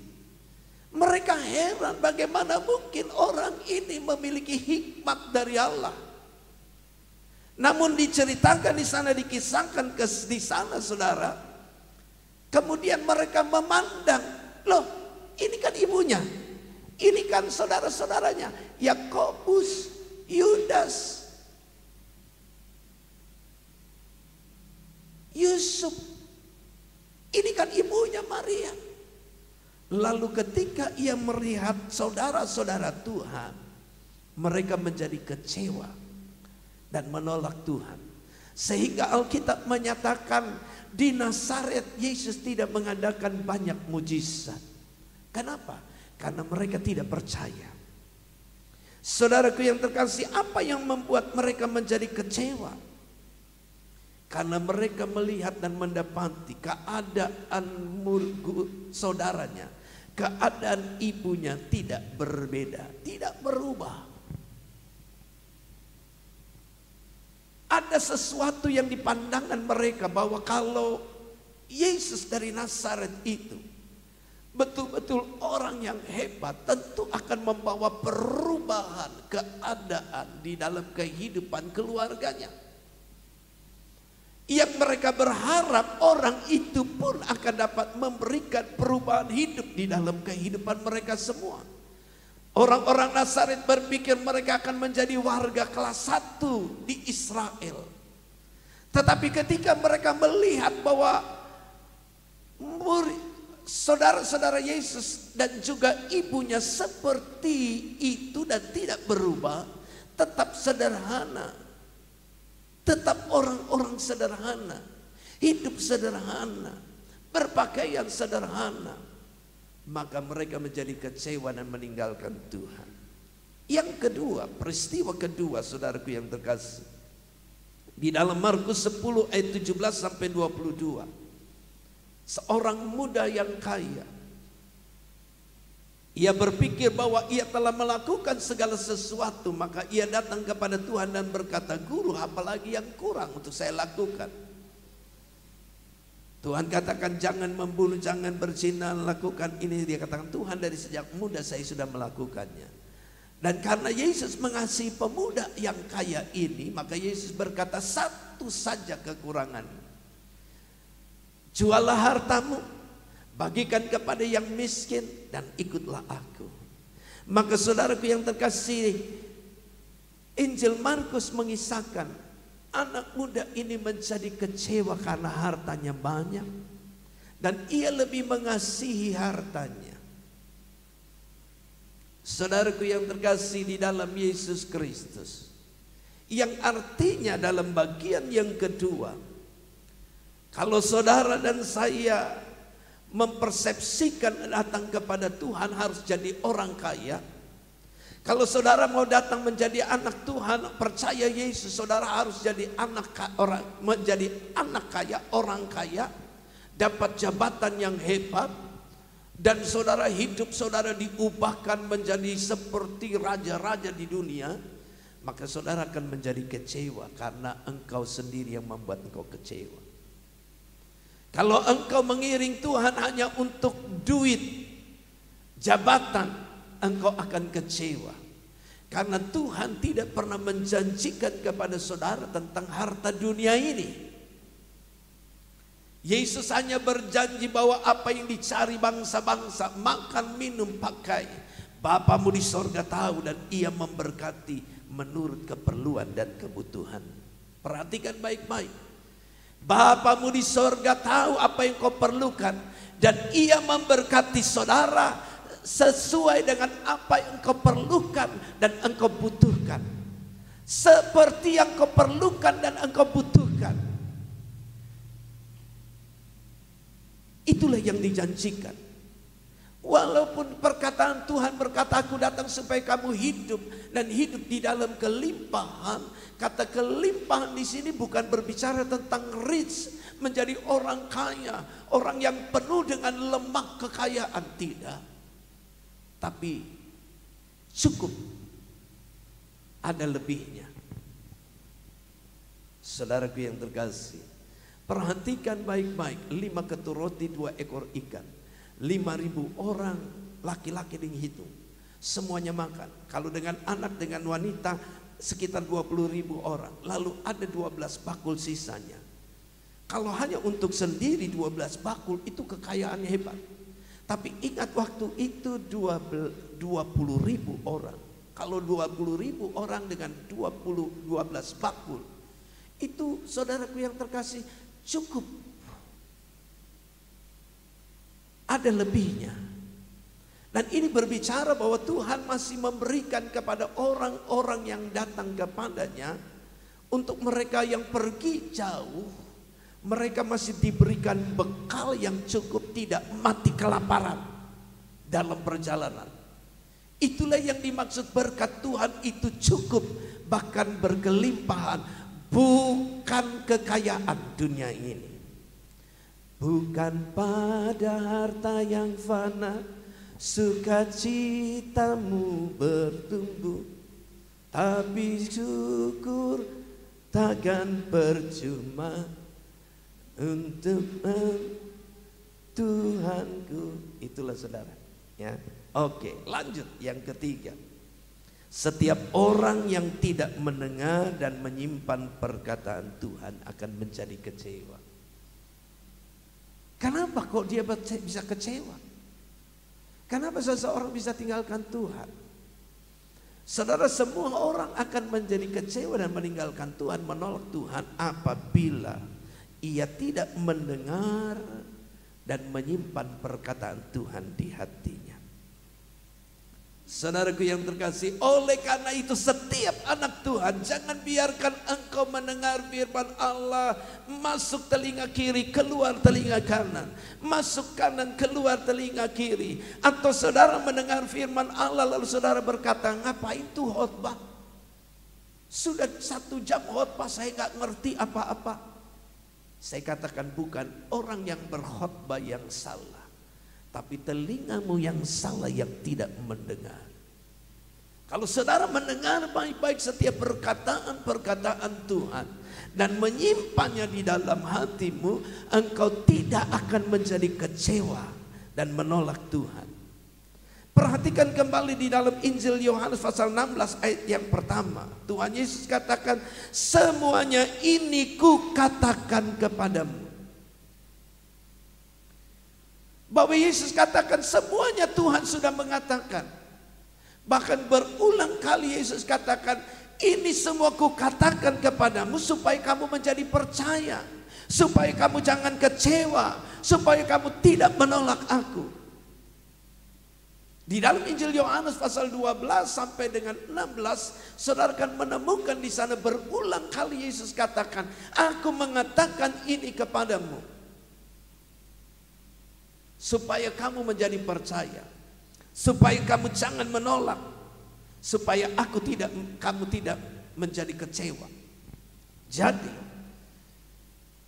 mereka heran bagaimana mungkin orang ini memiliki hikmat dari Allah. Namun diceritakan di sana, dikisahkan di sana saudara. Kemudian mereka memandang, loh, ini kan ibunya. Ini kan saudara-saudaranya, Yakobus, Yudas, Yusuf. Ini kan ibunya Maria. Lalu ketika ia melihat saudara-saudara Tuhan, mereka menjadi kecewa dan menolak Tuhan. Sehingga Alkitab menyatakan di Nazaret Yesus tidak mengadakan banyak mujizat. Kenapa? Karena mereka tidak percaya. Saudaraku yang terkasih, apa yang membuat mereka menjadi kecewa? Karena mereka melihat dan mendapati keadaan saudaranya, keadaan ibunya tidak berbeda, tidak berubah. Ada sesuatu yang dipandangkan mereka bahwa kalau Yesus dari Nazaret itu betul-betul orang yang hebat, tentu akan membawa perubahan keadaan di dalam kehidupan keluarganya. Yang mereka berharap orang itu pun akan dapat memberikan perubahan hidup di dalam kehidupan mereka semua. Orang-orang Nazaret berpikir mereka akan menjadi warga kelas 1 di Israel. Tetapi ketika mereka melihat bahwa saudara-saudara Yesus dan juga ibunya seperti itu dan tidak berubah, tetap sederhana, tetap orang-orang sederhana, hidup sederhana, berpakaian sederhana, maka mereka menjadi kecewa dan meninggalkan Tuhan. Yang kedua, peristiwa kedua saudaraku yang terkasih, di dalam Markus 10 ayat 17 sampai 22. Seorang muda yang kaya, ia berpikir bahwa ia telah melakukan segala sesuatu, maka ia datang kepada Tuhan dan berkata, "Guru, apalagi yang kurang untuk saya lakukan?" Tuhan katakan, "Jangan membunuh, jangan berzina, lakukan ini." Dia katakan, "Tuhan, dari sejak muda saya sudah melakukannya." Dan karena Yesus mengasihi pemuda yang kaya ini, maka Yesus berkata, "Satu saja kekurangan. Jualah hartamu, bagikan kepada yang miskin, dan ikutlah aku." Maka saudaraku yang terkasih, Injil Markus mengisahkan anak muda ini menjadi kecewa karena hartanya banyak, dan ia lebih mengasihi hartanya. Saudaraku yang terkasih di dalam Yesus Kristus, yang artinya dalam bagian yang kedua, kalau saudara dan saya mempersepsikan datang kepada Tuhan harus jadi orang kaya. Kalau saudara mau datang menjadi anak Tuhan, percaya Yesus, saudara harus jadi menjadi anak kaya, orang kaya, dapat jabatan yang hebat, dan saudara hidup saudara diubahkan menjadi seperti raja-raja di dunia, maka saudara akan menjadi kecewa karena engkau sendiri yang membuat engkau kecewa. Kalau engkau mengiring Tuhan hanya untuk duit, jabatan, engkau akan kecewa. Karena Tuhan tidak pernah menjanjikan kepada saudara tentang harta dunia ini. Yesus hanya berjanji bahwa apa yang dicari bangsa-bangsa, makan, minum, pakai, Bapamu di sorga tahu, dan ia memberkati menurut keperluan dan kebutuhan. Perhatikan baik-baik. Bapamu di sorga tahu apa yang kau perlukan, dan ia memberkati saudara sesuai dengan apa yang kau perlukan dan engkau butuhkan. Seperti yang kau perlukan dan engkau butuhkan. Itulah yang dijanjikan. Walaupun perkataan Tuhan berkata, "Aku datang supaya kamu hidup dan hidup di dalam kelimpahan." Kata kelimpahan di sini bukan berbicara tentang rich, menjadi orang kaya, orang yang penuh dengan lemak kekayaan, tidak. Tapi cukup, ada lebihnya. Saudaraku yang terkasih, perhatikan baik-baik, 5 ketur roti, 2 ekor ikan, 5.000 orang laki-laki dihitung, semuanya makan. Kalau dengan anak dengan wanita sekitar 20.000 orang, lalu ada 12 bakul sisanya. Kalau hanya untuk sendiri 12 bakul itu kekayaan hebat. Tapi ingat waktu itu 20.000 orang. Kalau 20.000 orang dengan 12 bakul, itu saudaraku yang terkasih cukup. Ada lebihnya. Dan ini berbicara bahwa Tuhan masih memberikan kepada orang-orang yang datang kepadanya. Untuk mereka yang pergi jauh, mereka masih diberikan bekal yang cukup, tidak mati kelaparan dalam perjalanan. Itulah yang dimaksud berkat Tuhan itu cukup, bahkan berkelimpahan. Bukan kekayaan dunia ini, bukan pada harta yang fana sukacitamu bertumbuh, tapi syukur takkan percuma untuk Tuhanku. Itulah saudara, ya. Oke, lanjut yang ketiga. Setiap orang yang tidak mendengar dan menyimpan perkataan Tuhan akan menjadi kecewa. Kenapa kok dia bisa kecewa? Kenapa seseorang bisa tinggalkan Tuhan? Saudara, semua orang akan menjadi kecewa dan meninggalkan Tuhan, menolak Tuhan apabila ia tidak mendengar dan menyimpan perkataan Tuhan di hatinya. Saudaraku yang terkasih, oleh karena itu setiap anak Tuhan jangan biarkan engkau mendengar firman Allah masuk telinga kiri, keluar telinga kanan, masuk kanan, keluar telinga kiri. Atau saudara mendengar firman Allah lalu saudara berkata, ngapain tuh khotbah? Sudah 1 jam khotbah saya gak ngerti apa-apa. Saya katakan bukan orang yang berkhotbah yang salah, tapi telingamu yang salah yang tidak mendengar. Kalau saudara mendengar baik-baik setiap perkataan-perkataan Tuhan dan menyimpannya di dalam hatimu, engkau tidak akan menjadi kecewa dan menolak Tuhan. Perhatikan kembali di dalam Injil Yohanes pasal 16 ayat yang pertama. Tuhan Yesus katakan, semuanya ini ku katakan kepadamu. Bahwa Yesus katakan semuanya Tuhan sudah mengatakan. Bahkan berulang kali Yesus katakan, ini semua ku katakan kepadamu supaya kamu menjadi percaya. Supaya kamu jangan kecewa. Supaya kamu tidak menolak aku. Di dalam Injil Yohanes pasal 12 sampai dengan 16, saudara akan menemukan di sana berulang kali Yesus katakan, aku mengatakan ini kepadamu supaya kamu menjadi percaya, supaya kamu jangan menolak, supaya kamu tidak menjadi kecewa. Jadi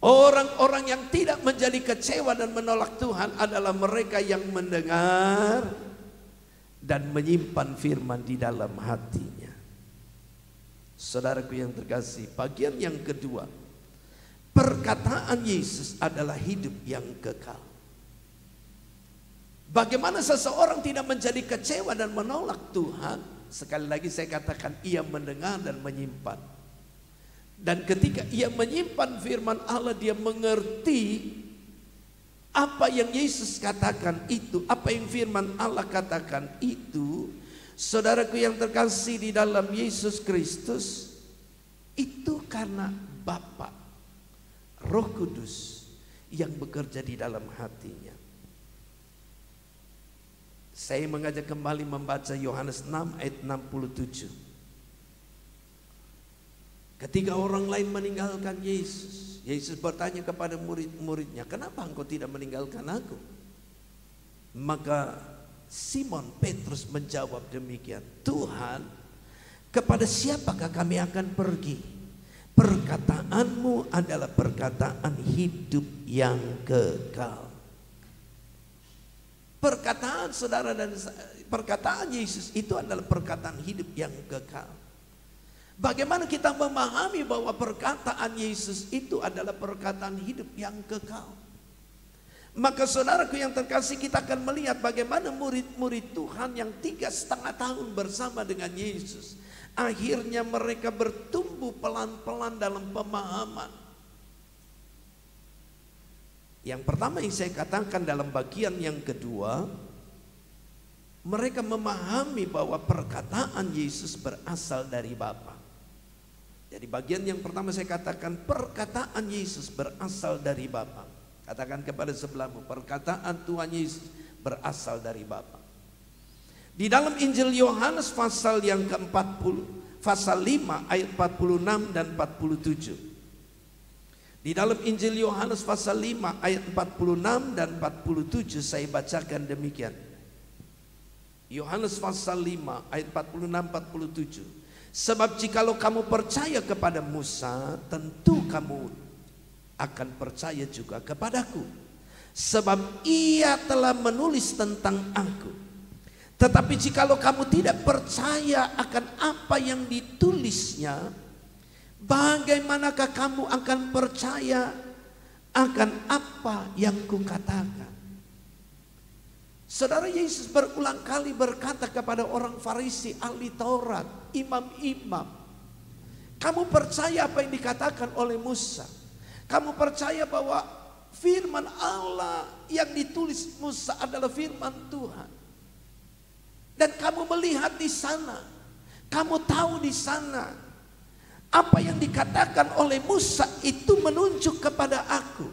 orang-orang yang tidak menjadi kecewa dan menolak Tuhan adalah mereka yang mendengar dan menyimpan firman di dalam hatinya. Saudaraku yang terkasih, bagian yang kedua, perkataan Yesus adalah hidup yang kekal. Bagaimana seseorang tidak menjadi kecewa dan menolak Tuhan? Sekali lagi saya katakan, ia mendengar dan menyimpan. Dan ketika ia menyimpan firman Allah, dia mengerti apa yang Yesus katakan itu, apa yang firman Allah katakan itu. Saudaraku yang terkasih di dalam Yesus Kristus, itu karena Bapa, Roh Kudus yang bekerja di dalam hatinya. Saya mengajak kembali membaca Yohanes 6 ayat 67. Ketika orang lain meninggalkan Yesus, Yesus bertanya kepada murid-muridnya, kenapa engkau tidak meninggalkan aku? Maka Simon Petrus menjawab demikian, Tuhan, kepada siapakah kami akan pergi? Perkataanmu adalah perkataan hidup yang kekal. Perkataan saudara dan perkataan Yesus itu adalah perkataan hidup yang kekal. Bagaimana kita memahami bahwa perkataan Yesus itu adalah perkataan hidup yang kekal? Maka saudaraku yang terkasih, kita akan melihat bagaimana murid-murid Tuhan yang 3,5 tahun bersama dengan Yesus, akhirnya mereka bertumbuh pelan-pelan dalam pemahaman. Yang pertama yang saya katakan dalam bagian yang kedua, mereka memahami bahwa perkataan Yesus berasal dari Bapa. Jadi bagian yang pertama saya katakan, perkataan Yesus berasal dari Bapa. Katakan kepada sebelahmu, perkataan Tuhan Yesus berasal dari Bapa. Di dalam Injil Yohanes pasal yang ke-40, pasal 5 ayat 46 dan 47. Di dalam Injil Yohanes pasal 5 ayat 46 dan 47 saya bacakan demikian. Yohanes pasal 5 ayat 46-47. Sebab jikalau kamu percaya kepada Musa, tentu kamu akan percaya juga kepadaku. Sebab ia telah menulis tentang aku. Tetapi jikalau kamu tidak percaya akan apa yang ditulisnya, bagaimanakah kamu akan percaya akan apa yang kukatakan? Saudara, Yesus berulang kali berkata kepada orang Farisi, ahli Taurat, imam-imam, kamu percaya apa yang dikatakan oleh Musa? Kamu percaya bahwa firman Allah yang ditulis Musa adalah firman Tuhan? Dan kamu melihat di sana, Kamu tahu di sana apa yang dikatakan oleh Musa itu menunjuk kepada aku,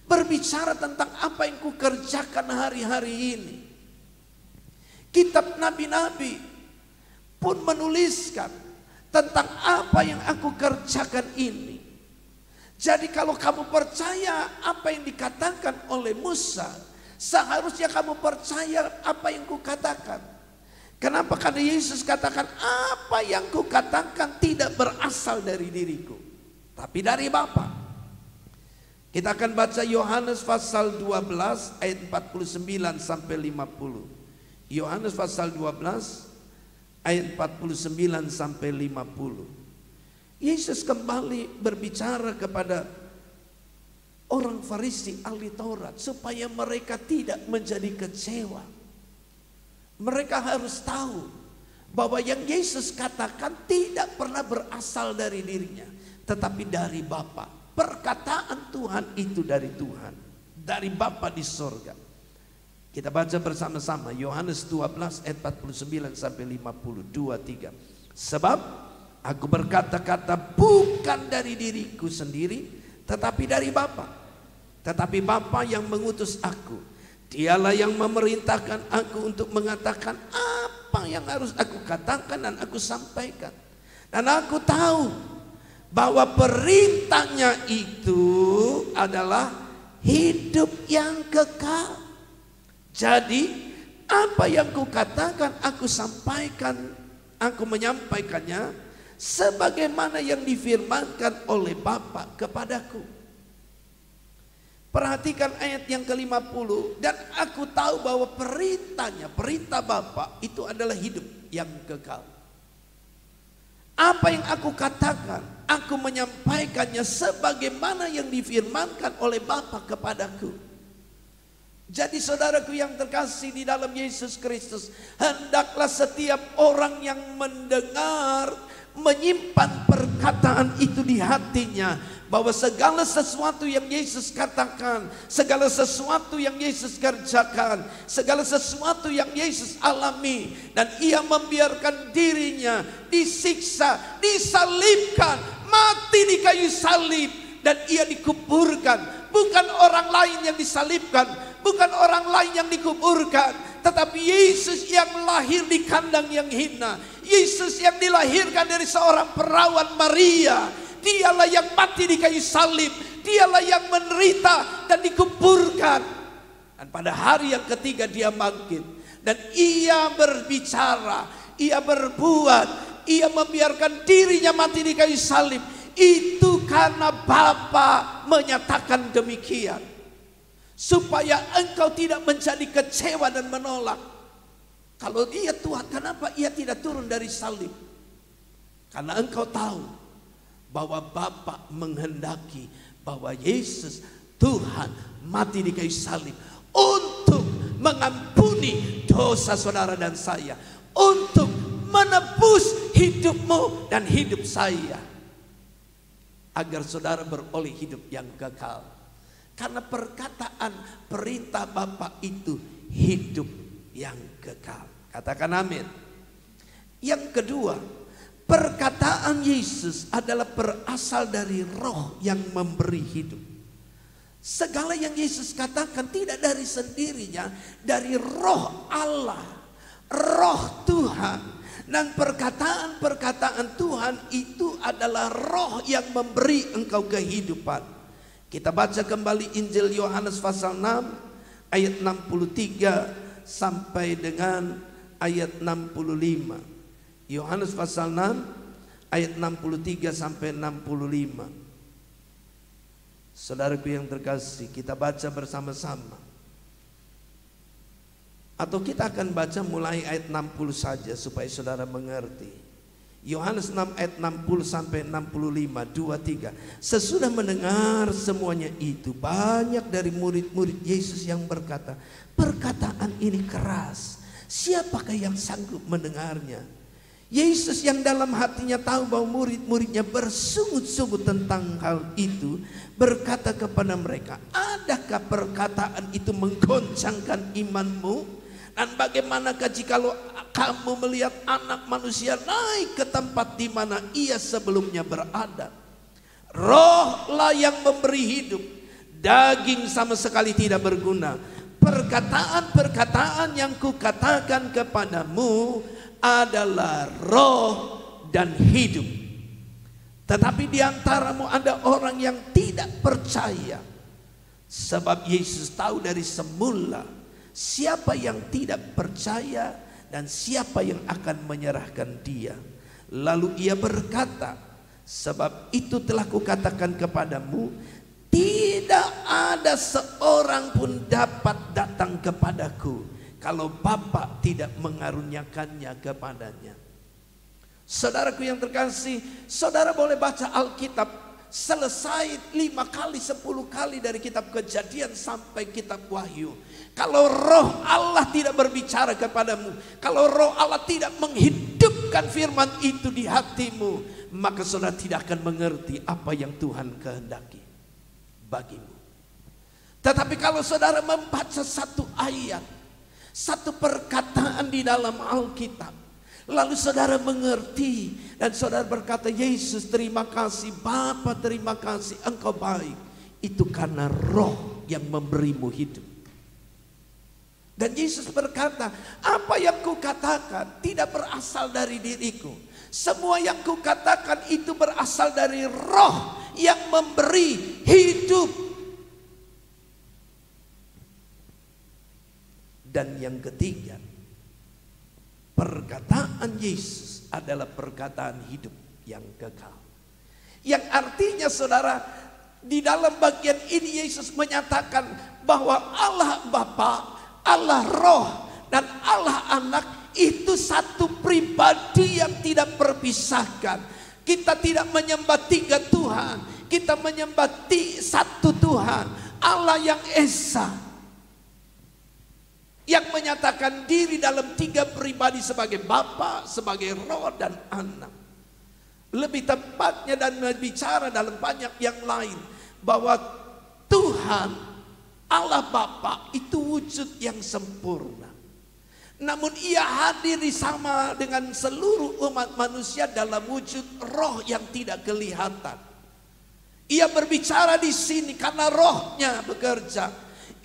berbicara tentang apa yang kukerjakan hari-hari ini. Kitab nabi-nabi pun menuliskan tentang apa yang aku kerjakan ini. Jadi kalau kamu percaya apa yang dikatakan oleh Musa, seharusnya kamu percaya apa yang kukatakan. Kenapa? Karena Yesus katakan apa yang kukatakan tidak berasal dari diriku, tapi dari Bapa. Kita akan baca Yohanes pasal 12 ayat 49 sampai 50. Yohanes pasal 12 ayat 49 sampai 50. Yesus kembali berbicara kepada orang Farisi ahli Taurat supaya mereka tidak menjadi kecewa. Mereka harus tahu bahwa yang Yesus katakan tidak pernah berasal dari dirinya, tetapi dari Bapa. Perkataan Tuhan itu dari Tuhan, dari Bapa di sorga. Kita baca bersama-sama Yohanes 12 ayat 49 sampai 50. 2, 3. Sebab aku berkata-kata bukan dari diriku sendiri, tetapi dari Bapa. Tetapi Bapa yang mengutus aku, Dialah yang memerintahkan aku untuk mengatakan apa yang harus aku katakan dan aku sampaikan. Dan aku tahu bahwa perintahnya itu adalah hidup yang kekal. Jadi apa yang kukatakan aku sampaikan, aku menyampaikannya sebagaimana yang difirmankan oleh Bapa kepadaku. Perhatikan ayat yang ke-50. Dan aku tahu bahwa perintahnya, perintah Bapa itu adalah hidup yang kekal. Apa yang aku katakan, aku menyampaikannya sebagaimana yang difirmankan oleh Bapa kepadaku. Jadi saudaraku yang terkasih di dalam Yesus Kristus, hendaklah setiap orang yang mendengar menyimpan perkataan itu di hatinya, bahwa segala sesuatu yang Yesus katakan, segala sesuatu yang Yesus kerjakan, segala sesuatu yang Yesus alami, dan ia membiarkan dirinya disiksa, disalibkan, mati di kayu salib, dan ia dikuburkan. Bukan orang lain yang disalibkan, bukan orang lain yang dikuburkan, tetapi Yesus yang lahir di kandang yang hina, Yesus yang dilahirkan dari seorang perawan Maria. Dialah yang mati di kayu salib, dialah yang menderita dan dikuburkan. Dan pada hari yang ketiga dia bangkit. Dan ia berbicara, ia berbuat, ia membiarkan dirinya mati di kayu salib. Itu karena Bapa menyatakan demikian, supaya engkau tidak menjadi kecewa dan menolak. Kalau dia Tuhan, kenapa ia tidak turun dari salib? Karena engkau tahu bahwa Bapa menghendaki bahwa Yesus Tuhan mati di kayu salib untuk mengampuni dosa saudara dan saya, untuk menebus hidupmu dan hidup saya, agar saudara beroleh hidup yang kekal. Karena perkataan perintah Bapa itu hidup yang kekal. Katakan amin. Yang kedua, perkataan Yesus adalah berasal dari Roh yang memberi hidup. Segala yang Yesus katakan tidak dari sendirinya, dari Roh Allah, Roh Tuhan. Dan perkataan-perkataan Tuhan itu adalah Roh yang memberi engkau kehidupan. Kita baca kembali Injil Yohanes pasal 6 ayat 63 sampai dengan ayat 65. Yohanes pasal 6 ayat 63 sampai 65. Saudaraku yang terkasih, kita baca bersama-sama. Atau kita akan baca mulai ayat 60 saja supaya saudara mengerti. Yohanes 6 ayat 60 sampai 65. 2, 3. Sesudah mendengar semuanya itu, banyak dari murid-murid Yesus yang berkata, perkataan ini keras, siapakah yang sanggup mendengarnya? Yesus yang dalam hatinya tahu bahwa murid-muridnya bersungut-sungut tentang hal itu, berkata kepada mereka, adakah perkataan itu menggoncangkan imanmu? Dan bagaimanakah jikalau kamu melihat anak manusia naik ke tempat di mana ia sebelumnya berada? Rohlah yang memberi hidup, daging sama sekali tidak berguna. Perkataan-perkataan yang kukatakan kepadamu adalah roh dan hidup. Tetapi di antaramu ada orang yang tidak percaya. Sebab Yesus tahu dari semula siapa yang tidak percaya dan siapa yang akan menyerahkan dia. Lalu ia berkata, sebab itu telah kukatakan kepadamu, tidak ada seorang pun dapat datang kepadaku kalau Bapa tidak mengaruniakannya kepadanya. Saudaraku yang terkasih, saudara boleh baca Alkitab selesai 5 kali 10 kali dari kitab Kejadian sampai kitab Wahyu. Kalau roh Allah tidak berbicara kepadamu, kalau roh Allah tidak menghidupkan firman itu di hatimu, maka saudara tidak akan mengerti apa yang Tuhan kehendaki bagimu. Tetapi kalau saudara membaca satu ayat, satu perkataan di dalam Alkitab, lalu saudara mengerti dan saudara berkata, Yesus terima kasih, Bapa terima kasih, Engkau baik. Itu karena roh yang memberimu hidup. Dan Yesus berkata, apa yang kukatakan tidak berasal dari diriku. Semua yang kukatakan itu berasal dari roh yang memberi hidup. Dan yang ketiga, perkataan Yesus adalah perkataan hidup yang kekal. Yang artinya saudara, di dalam bagian ini Yesus menyatakan bahwa Allah Bapa, Allah Roh, dan Allah Anak itu satu pribadi yang tidak terpisahkan. Kita tidak menyembah 3 Tuhan, kita menyembah satu Tuhan, Allah yang Esa, yang menyatakan diri dalam 3 pribadi sebagai Bapa, sebagai Roh, dan Anak. Lebih tepatnya dan berbicara dalam banyak yang lain, bahwa Tuhan Allah Bapa itu wujud yang sempurna. Namun ia hadir sama dengan seluruh umat manusia dalam wujud roh yang tidak kelihatan. Ia berbicara di sini karena rohnya bekerja.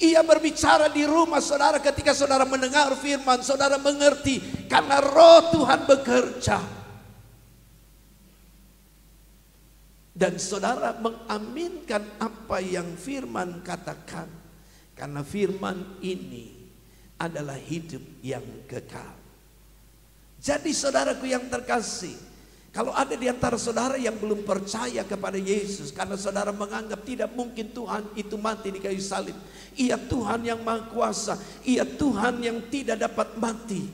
Ia berbicara di rumah saudara, ketika saudara mendengar firman, saudara mengerti karena roh Tuhan bekerja. Dan saudara mengaminkan apa yang firman katakan, karena firman ini adalah hidup yang kekal. Jadi saudaraku yang terkasih, kalau ada di antara saudara yang belum percaya kepada Yesus karena saudara menganggap tidak mungkin Tuhan itu mati di kayu salib, Ia Tuhan yang Maha Kuasa, Ia Tuhan yang tidak dapat mati.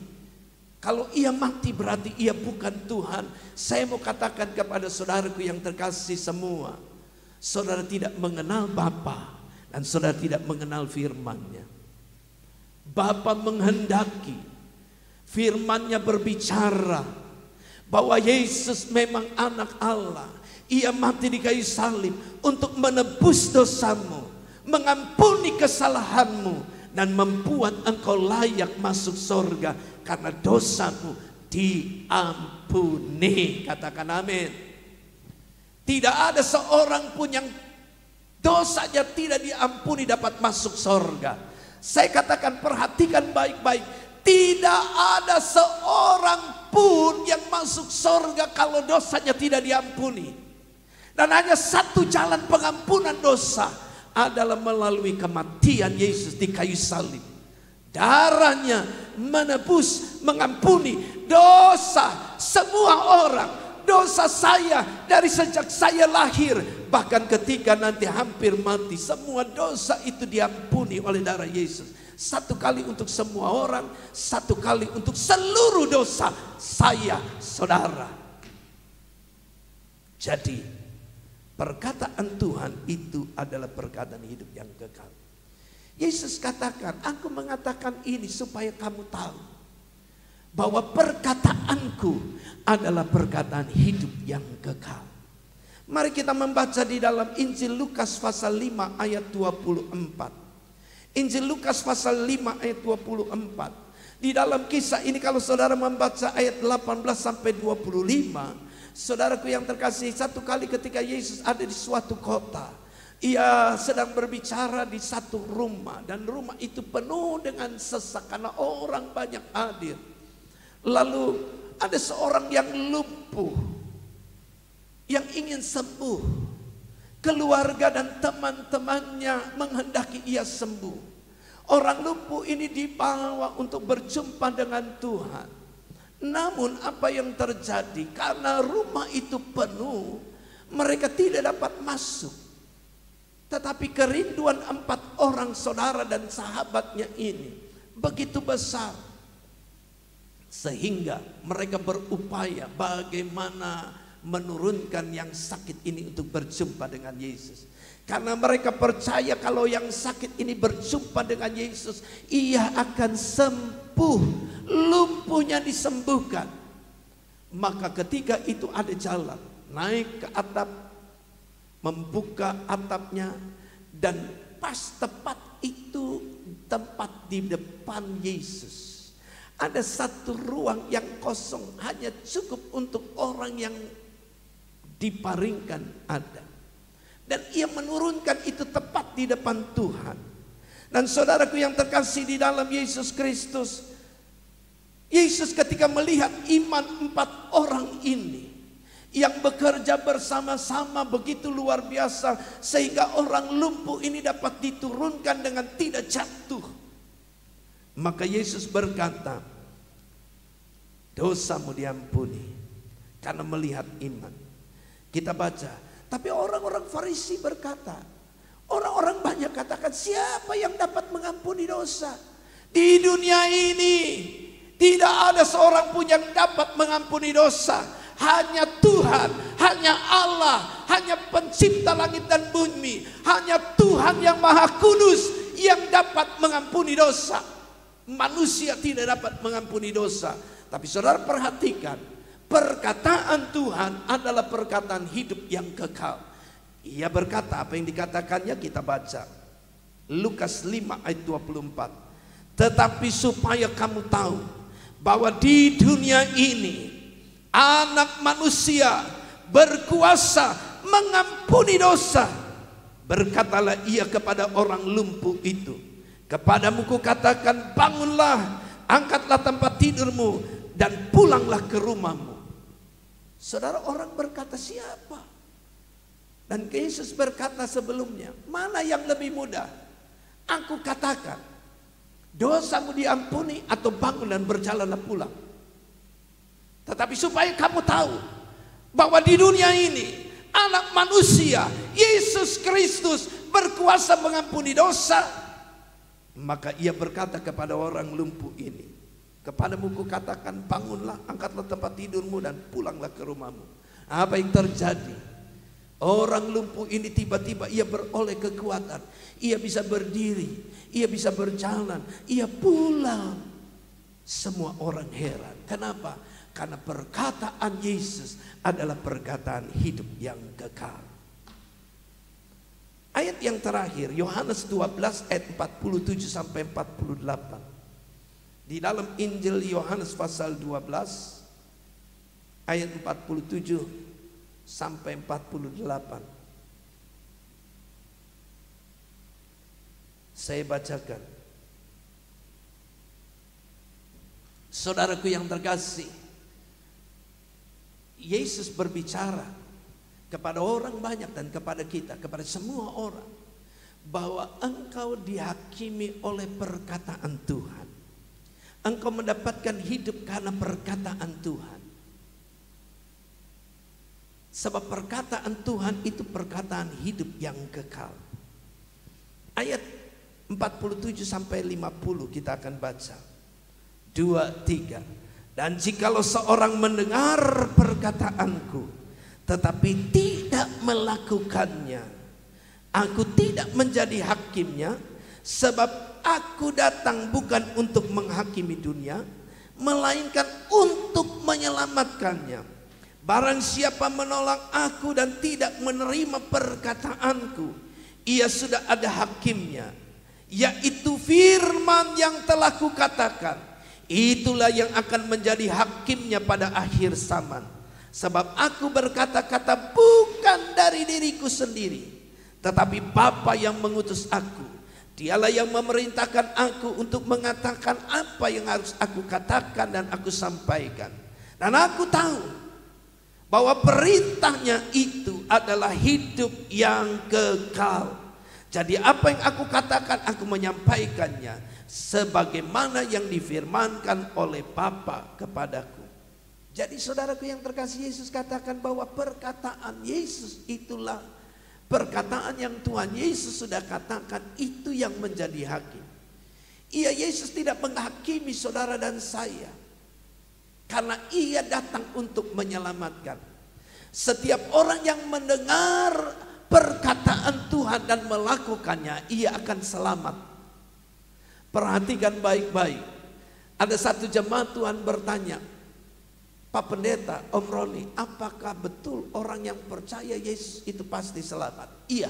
Kalau Ia mati berarti Ia bukan Tuhan. Saya mau katakan kepada saudaraku yang terkasih semua, saudara tidak mengenal Bapa dan saudara tidak mengenal firman-Nya. Bapa menghendaki firman-Nya berbicara bahwa Yesus memang anak Allah. Ia mati di kayu salib untuk menebus dosamu, mengampuni kesalahanmu, dan membuat engkau layak masuk surga karena dosamu diampuni. Katakan amin. Tidak ada seorang pun yang dosanya tidak diampuni dapat masuk surga. Saya katakan, perhatikan baik-baik, tidak ada seorang pun yang masuk surga kalau dosanya tidak diampuni. Dan hanya satu jalan pengampunan dosa adalah melalui kematian Yesus di kayu salib. Darahnya menebus, mengampuni dosa semua orang. Dosa saya dari sejak saya lahir, bahkan ketika nanti hampir mati, semua dosa itu diampuni oleh darah Yesus. Satu kali untuk semua orang, satu kali untuk seluruh dosa saya, saudara. Jadi perkataan Tuhan itu adalah perkataan hidup yang kekal. Yesus katakan, aku mengatakan ini supaya kamu tahu bahwa perkataanku adalah perkataan hidup yang kekal. Mari kita membaca di dalam Injil Lukas pasal 5 ayat 24. Injil Lukas pasal 5 ayat 24. Di dalam kisah ini kalau saudara membaca ayat 18 sampai 25, saudaraku yang terkasih, satu kali ketika Yesus ada di suatu kota, ia sedang berbicara di satu rumah, dan rumah itu penuh dengan sesak karena orang banyak hadir. Lalu ada seorang yang lumpuh yang ingin sembuh. Keluarga dan teman-temannya menghendaki ia sembuh. Orang lumpuh ini dibawa untuk berjumpa dengan Tuhan. Namun apa yang terjadi, karena rumah itu penuh, mereka tidak dapat masuk. Tetapi kerinduan 4 orang saudara dan sahabatnya ini begitu besar, sehingga mereka berupaya bagaimana menurunkan yang sakit ini untuk berjumpa dengan Yesus. Karena mereka percaya kalau yang sakit ini berjumpa dengan Yesus, ia akan sembuh, lumpuhnya disembuhkan. Maka ketika itu ada jalan, naik ke atap, membuka atapnya, dan pas tepat itu tempat di depan Yesus. Ada satu ruang yang kosong, hanya cukup untuk orang yang diparingkan ada. Dan ia menurunkan itu tepat di depan Tuhan. Dan saudaraku yang terkasih di dalam Yesus Kristus, Yesus ketika melihat iman 4 orang ini yang bekerja bersama-sama begitu luar biasa, sehingga orang lumpuh ini dapat diturunkan dengan tidak jatuh, maka Yesus berkata, dosamu diampuni karena melihat iman. Kita baca, tapi orang-orang Farisi berkata, orang-orang banyak katakan, siapa yang dapat mengampuni dosa? Di dunia ini tidak ada seorang pun yang dapat mengampuni dosa. Hanya Tuhan, hanya Allah, hanya pencipta langit dan bumi, hanya Tuhan yang maha kudus yang dapat mengampuni dosa. Manusia tidak dapat mengampuni dosa. Tapi saudara perhatikan, perkataan Tuhan adalah perkataan hidup yang kekal. Ia berkata, apa yang dikatakannya kita baca. Lukas 5 ayat 24. Tetapi supaya kamu tahu bahwa di dunia ini Anak manusia berkuasa mengampuni dosa. Berkatalah ia kepada orang lumpuh itu, kepadamu kukatakan, bangunlah, angkatlah tempat tidurmu, dan pulanglah ke rumahmu. Saudara, orang berkata siapa? Dan Yesus berkata sebelumnya, mana yang lebih mudah? Aku katakan, dosamu diampuni atau bangun dan berjalanlah pulang. Tetapi supaya kamu tahu bahwa di dunia ini Anak manusia, Yesus Kristus, berkuasa mengampuni dosa, maka ia berkata kepada orang lumpuh ini, kepadamu kukatakan, bangunlah, angkatlah tempat tidurmu, dan pulanglah ke rumahmu. Apa yang terjadi? Orang lumpuh ini tiba-tiba ia beroleh kekuatan. Ia bisa berdiri, ia bisa berjalan, ia pulang. Semua orang heran. Kenapa? Karena perkataan Yesus adalah perkataan hidup yang kekal. Ayat yang terakhir, Yohanes 12 ayat 47 sampai 48. Di dalam Injil Yohanes pasal 12 ayat 47 sampai 48. Saya bacakan. Saudaraku yang terkasih, Yesus berbicara kepada orang banyak dan kepada kita, kepada semua orang, bahwa engkau dihakimi oleh perkataan Tuhan. Engkau mendapatkan hidup karena perkataan Tuhan. Sebab perkataan Tuhan itu perkataan hidup yang kekal. Ayat 47 sampai 50 kita akan baca. 2, 3. Dan jikalau seorang mendengar perkataanku tetapi tidak melakukannya, aku tidak menjadi hakimnya, sebab aku datang bukan untuk menghakimi dunia, melainkan untuk menyelamatkannya. Barang siapa menolak aku dan tidak menerima perkataanku, ia sudah ada hakimnya, yaitu firman yang telah kukatakan. Itulah yang akan menjadi hakimnya pada akhir zaman. Sebab aku berkata-kata bukan dari diriku sendiri, tetapi Bapa yang mengutus aku. Dialah yang memerintahkan aku untuk mengatakan apa yang harus aku katakan dan aku sampaikan. Dan aku tahu bahwa perintahnya itu adalah hidup yang kekal. Jadi apa yang aku katakan, aku menyampaikannya sebagaimana yang difirmankan oleh Bapa kepadaku. Jadi saudaraku yang terkasih, Yesus katakan bahwa perkataan Yesus itulah perkataan yang Tuhan Yesus sudah katakan, itu yang menjadi hakim. Ia Yesus tidak menghakimi saudara dan saya, karena ia datang untuk menyelamatkan. Setiap orang yang mendengar perkataan Tuhan dan melakukannya, ia akan selamat. Perhatikan baik-baik. Ada satu jemaat Tuhan bertanya, Pak Pendeta, Om Roni, apakah betul orang yang percaya Yesus itu pasti selamat? Iya,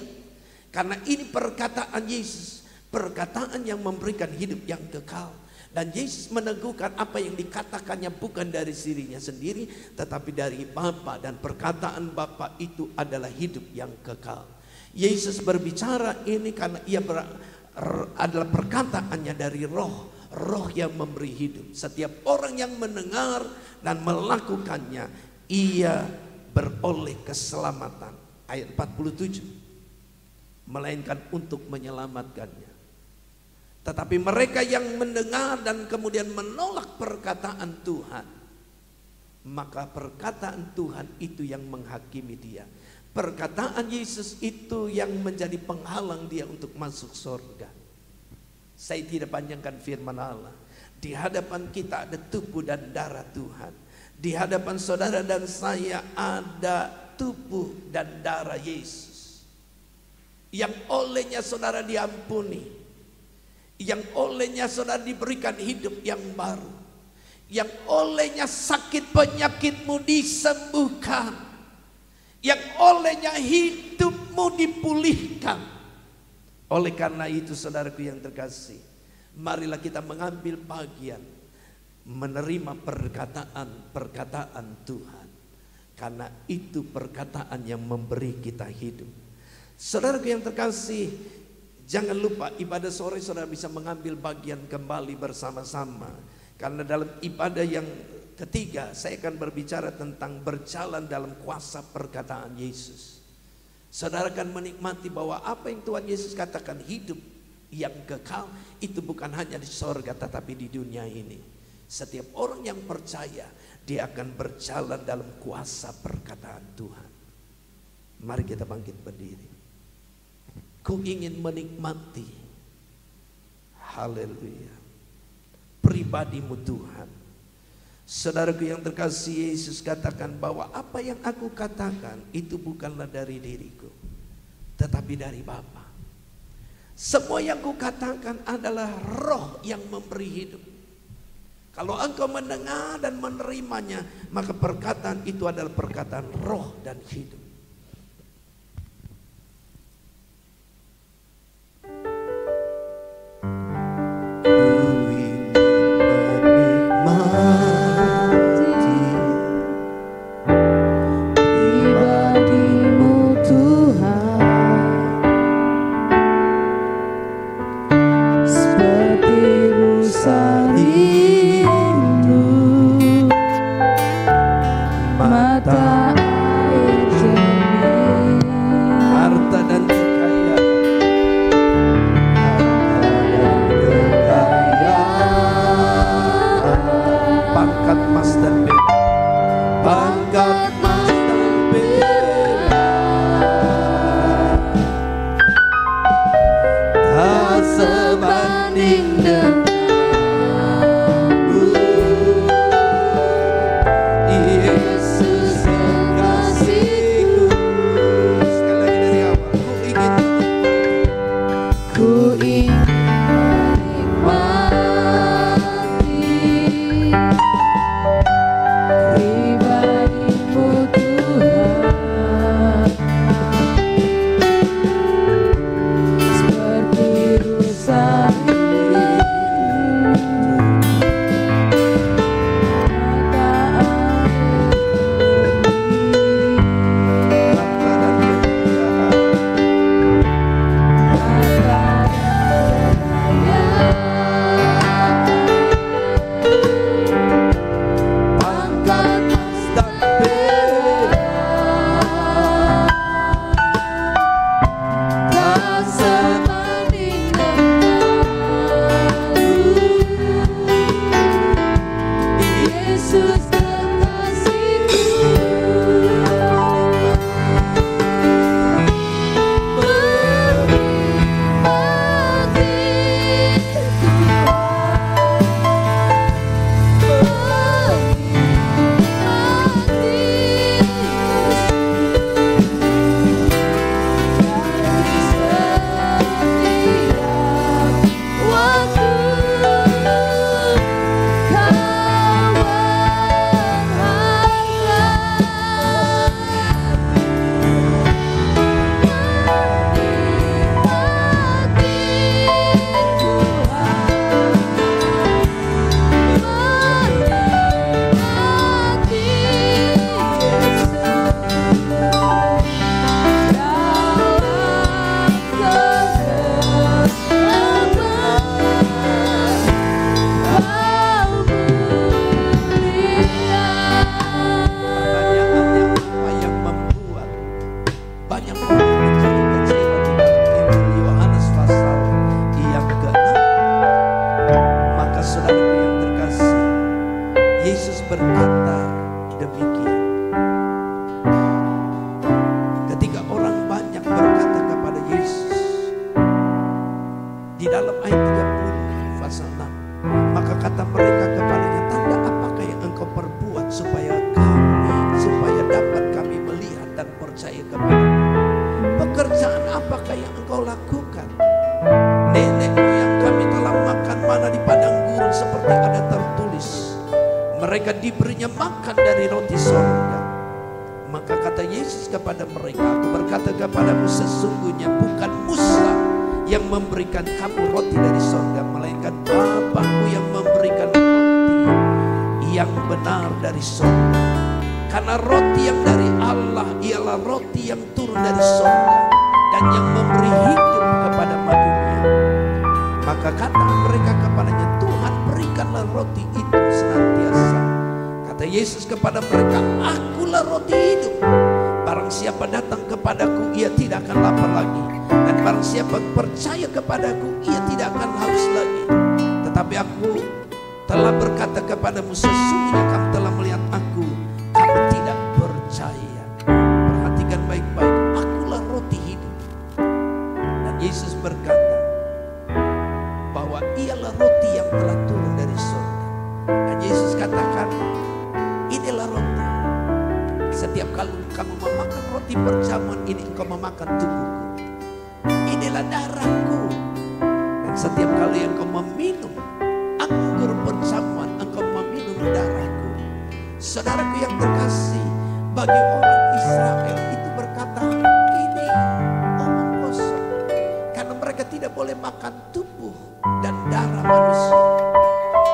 karena ini perkataan Yesus, perkataan yang memberikan hidup yang kekal. Dan Yesus meneguhkan apa yang dikatakannya bukan dari dirinya sendiri, tetapi dari Bapa, dan perkataan Bapa itu adalah hidup yang kekal. Yesus berbicara ini karena ia adalah perkataannya dari roh yang memberi hidup. Setiap orang yang mendengar dan melakukannya, ia beroleh keselamatan. Ayat 47, melainkan untuk menyelamatkannya. Tetapi mereka yang mendengar dan kemudian menolak perkataan Tuhan, maka perkataan Tuhan itu yang menghakimi dia. Perkataan Yesus itu yang menjadi penghalang dia untuk masuk surga. Saya tidak panjangkan firman Allah. Di hadapan kita ada tubuh dan darah Tuhan. Di hadapan saudara dan saya ada tubuh dan darah Yesus, yang olehnya saudara diampuni, yang olehnya saudara diberikan hidup yang baru, yang olehnya sakit penyakitmu disembuhkan, yang olehnya hidupmu dipulihkan. Oleh karena itu saudaraku yang terkasih, marilah kita mengambil bagian menerima perkataan Tuhan, karena itu perkataan yang memberi kita hidup. Saudaraku yang terkasih, jangan lupa ibadah sore saudara bisa mengambil bagian kembali bersama-sama, karena dalam ibadah yang ketiga saya akan berbicara tentang berjalan dalam kuasa perkataan Yesus. Saudara akan menikmati bahwa apa yang Tuhan Yesus katakan, hidup yang kekal itu bukan hanya di sorga tetapi di dunia ini. Setiap orang yang percaya, dia akan berjalan dalam kuasa perkataan Tuhan. Mari kita bangkit berdiri. Ku ingin menikmati, haleluya, pribadimu Tuhan. Saudaraku yang terkasih, Yesus katakan bahwa apa yang aku katakan itu bukanlah dari diriku, tetapi dari Bapa. Semua yang ku katakan adalah roh yang memberi hidup. Kalau engkau mendengar dan menerimanya, maka perkataan itu adalah perkataan roh dan hidup. Yesus hanya makan dari roti sorga. Maka kata Yesus kepada mereka, aku berkata kepadamu, sesungguhnya bukan Musa yang memberikan kamu roti dari sorga, melainkan Bapa-Ku yang memberikan roti yang benar dari sorga. Karena roti yang dari Allah ialah roti yang turun dari sorga dan yang memberi hidup kepada madunya. Maka kata mereka kepadanya, Tuhan, berikanlah roti itu senantiasa. Kata Yesus kepada mereka, akulah roti hidup. Barang siapa datang kepadaku, ia tidak akan lapar lagi. Dan barang siapa percaya kepadaku, ia tidak akan haus lagi. Tetapi aku telah berkata kepadamu, sesungguhnya kamu telah melihat aku, kamu tidak percaya. Perhatikan baik-baik, akulah roti hidup. Dan Yesus berkata bahwa ialah roti yang telah turun dari surga. Dan Yesus katakan, inilah roti. Setiap kali kamu memakan roti perjamuan ini, engkau memakan tubuhku. Inilah darahku. Dan setiap kali engkau meminum anggur perjamuan, engkau meminum darahku. Saudaraku yang terkasih, bagi orang Israel itu berkata, ini omong kosong. Karena mereka tidak boleh makan tubuh dan darah manusia.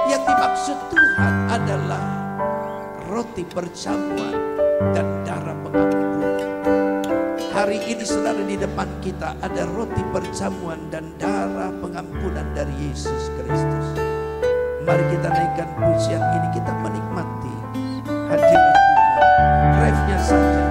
Yang dimaksud Tuhan adalah roti perjamuan dan darah pengampunan. Hari ini saudara, di depan kita ada roti perjamuan dan darah pengampunan dari Yesus Kristus. Mari kita naikkan pujian ini, kita menikmati hadirat Tuhan. Refnya saja.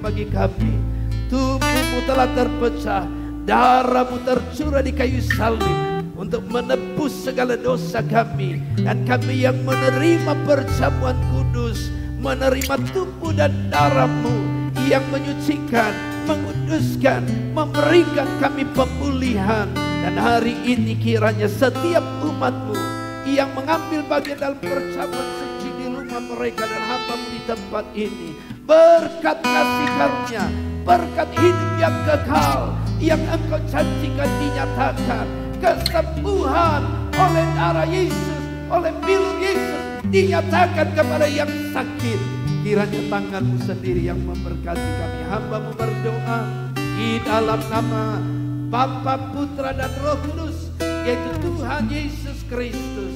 Bagi kami, tubuhmu telah terpecah, darahmu tercurah di kayu salib untuk menebus segala dosa kami, dan kami yang menerima perjamuan kudus, menerima tubuh dan darahmu yang menyucikan, menguduskan, memberikan kami pemulihan. Dan hari ini kiranya setiap umatmu yang mengambil bagian dalam perjamuan suci di rumah mereka dan hamba-Mu di tempat ini, berkat kasih karunia, berkat hidup yang kekal yang Engkau janjikan dinyatakan, kesembuhan oleh darah Yesus, oleh milu Yesus dinyatakan kepada yang sakit. Kiranya tangan-Mu sendiri yang memberkati kami. Hamba-Mu berdoa di dalam nama Bapa, Putra dan Roh Kudus, yaitu Tuhan Yesus Kristus.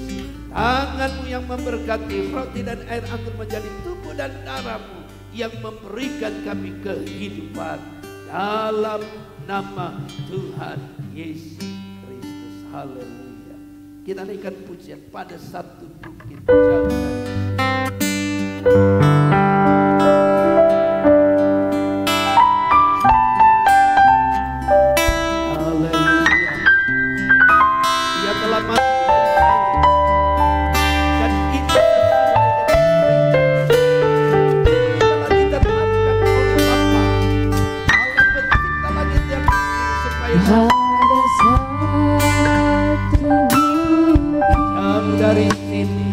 Tangan-Mu yang memberkati roti dan air anggur menjadi tubuh dan darah-Mu yang memberikan kami kehidupan dalam nama Tuhan Yesus Kristus. Haleluya. Kita naikkan pujian pada satu bukit jauh dari haleluya. Ia telah mati dan itu dari sini.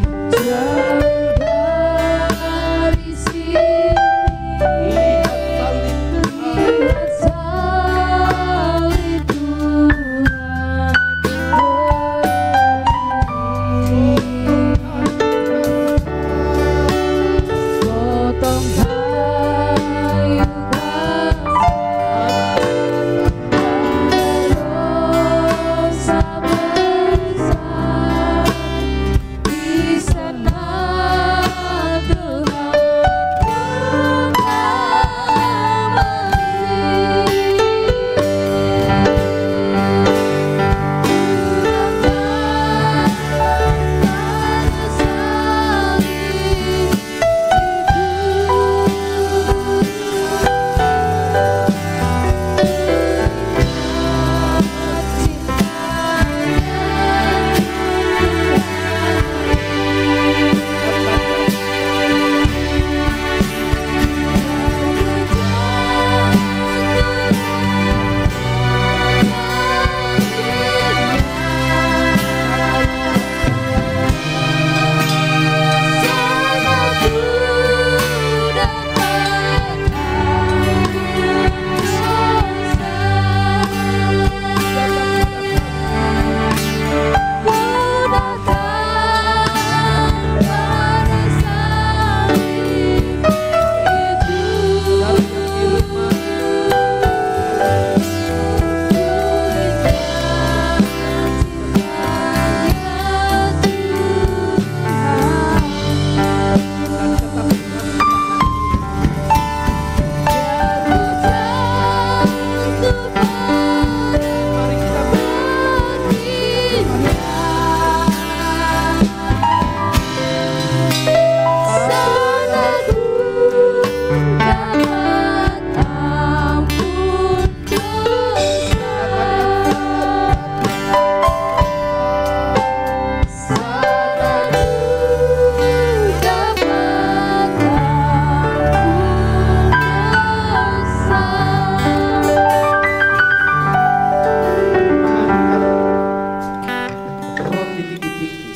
tinggi-tinggi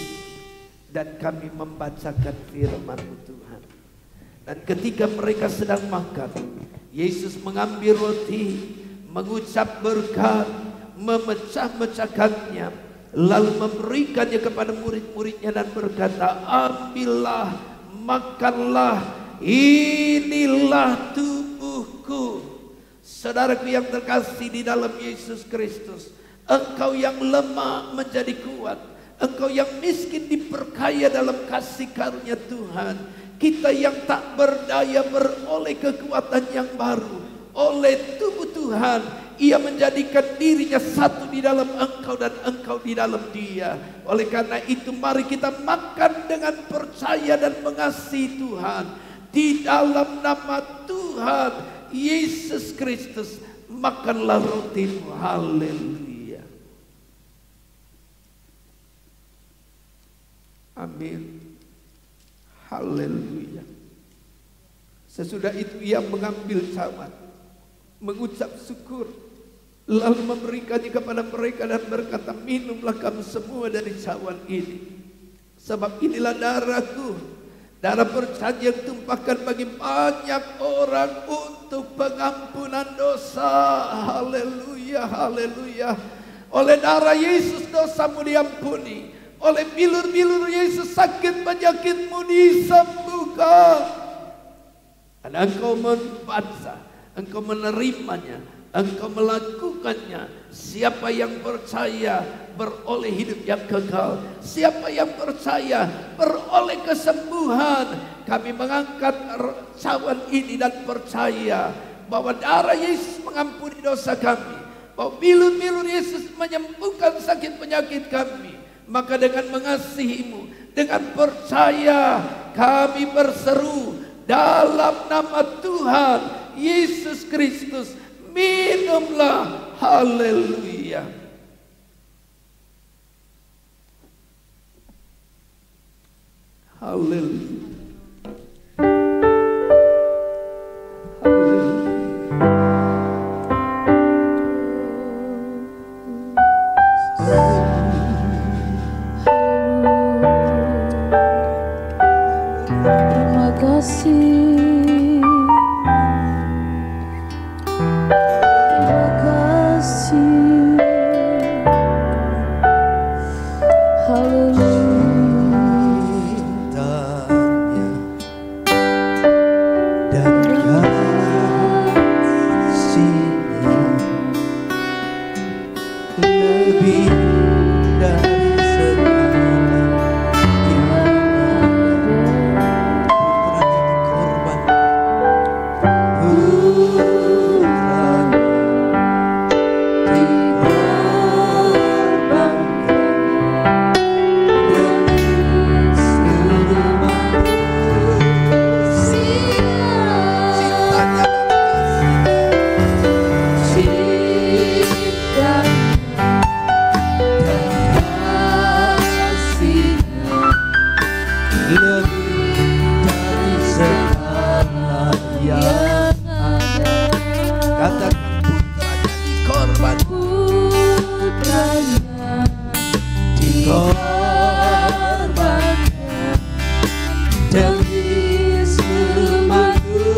dan kami membacakan firman-Mu Tuhan. Dan ketika mereka sedang makan, Yesus mengambil roti, mengucap berkat, memecah-mecahkannya, lalu memberikannya kepada murid-muridnya dan berkata, ambillah, makanlah, inilah tubuhku. Saudaraku yang terkasih di dalam Yesus Kristus, engkau yang lemah menjadi kuat, engkau yang miskin diperkaya dalam kasih karunia Tuhan. Kita yang tak berdaya beroleh kekuatan yang baru oleh tubuh Tuhan. Ia menjadikan dirinya satu di dalam engkau dan engkau di dalam dia. Oleh karena itu mari kita makan dengan percaya dan mengasihi Tuhan. Di dalam nama Tuhan Yesus Kristus, makanlah rotimu. Haleluya. Amin. Haleluya. Sesudah itu ia mengambil cawan, mengucap syukur, lalu memberikannya kepada mereka dan berkata, minumlah kamu semua dari cawan ini, sebab inilah darahku, darah perjanjian yang tumpahkan bagi banyak orang untuk pengampunan dosa. Haleluya, haleluya. Oleh darah Yesus dosamu diampuni, oleh bilur-bilur Yesus sakit penyakitmu disembuhkan. Dan engkau membaca, engkau menerimanya, engkau melakukannya. Siapa yang percaya beroleh hidup yang kekal. Siapa yang percaya beroleh kesembuhan. Kami mengangkat cawan ini dan percaya bahwa darah Yesus mengampuni dosa kami, bahwa bilur-bilur Yesus menyembuhkan sakit penyakit kami. Maka dengan mengasihi-Mu, dengan percaya, kami berseru dalam nama Tuhan Yesus Kristus, minumlah. Haleluya. Haleluya. Terima kasih. Terima kasih. Haleluya. Dan kasih-Nya lebih dari segala yang ada. Putranya dikorbankan, putranya dikorbankan demi seluruh manusia. Cintanya lebih dari segala yang ada. Katakan putranya dikorbankan, Putranya dikorbankan demi seluruh manusia.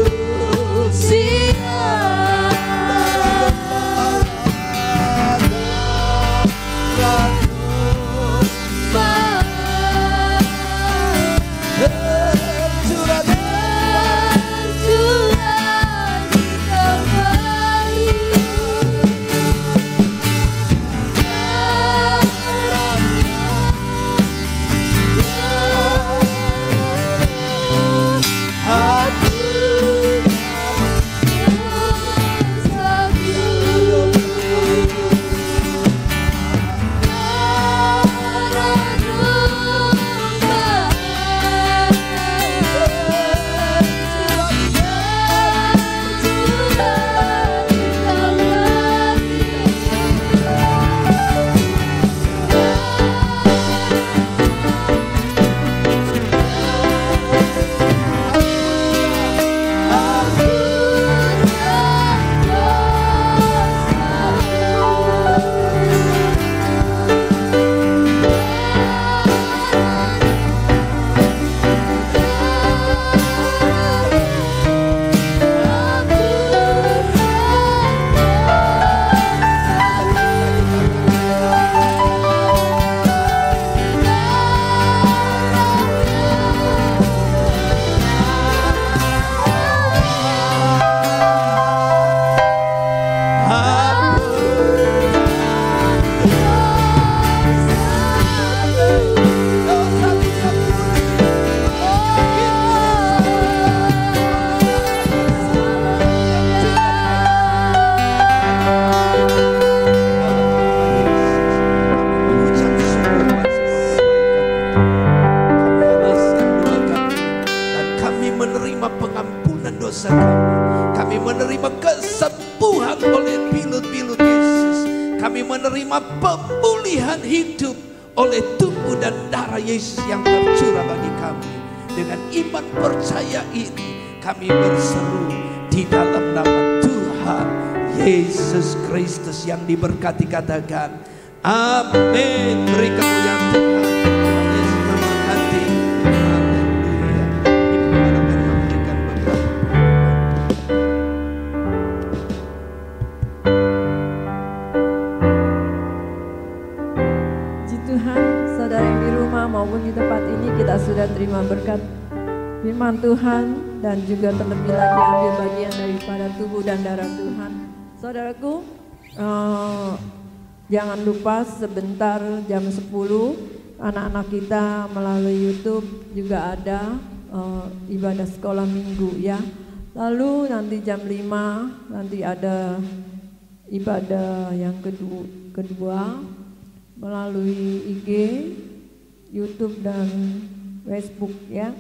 dosa kami. Kami menerima kesembuhan oleh bilut-bilut Yesus. Kami menerima pemulihan hidup oleh tubuh dan darah Yesus yang tercurah bagi kami. Dengan iman percaya ini kami berseru di dalam nama Tuhan Yesus Kristus yang diberkati, katakan amin. Beri kemuliaan Tuhan. Tuhan Yesus memberkati. Haleluya. Ibu akan memberikan beberapa. Puji Tuhan, saudara yang di rumah maupun di tempat ini, kita sudah terima berkat firman Tuhan dan juga terlebih lagi ambil bagian daripada tubuh dan darah Tuhan. Saudaraku, jangan lupa sebentar jam 10 anak-anak kita melalui YouTube juga ada ibadah sekolah minggu ya. Lalu nanti jam 5 nanti ada ibadah yang kedua melalui IG, YouTube dan Facebook ya.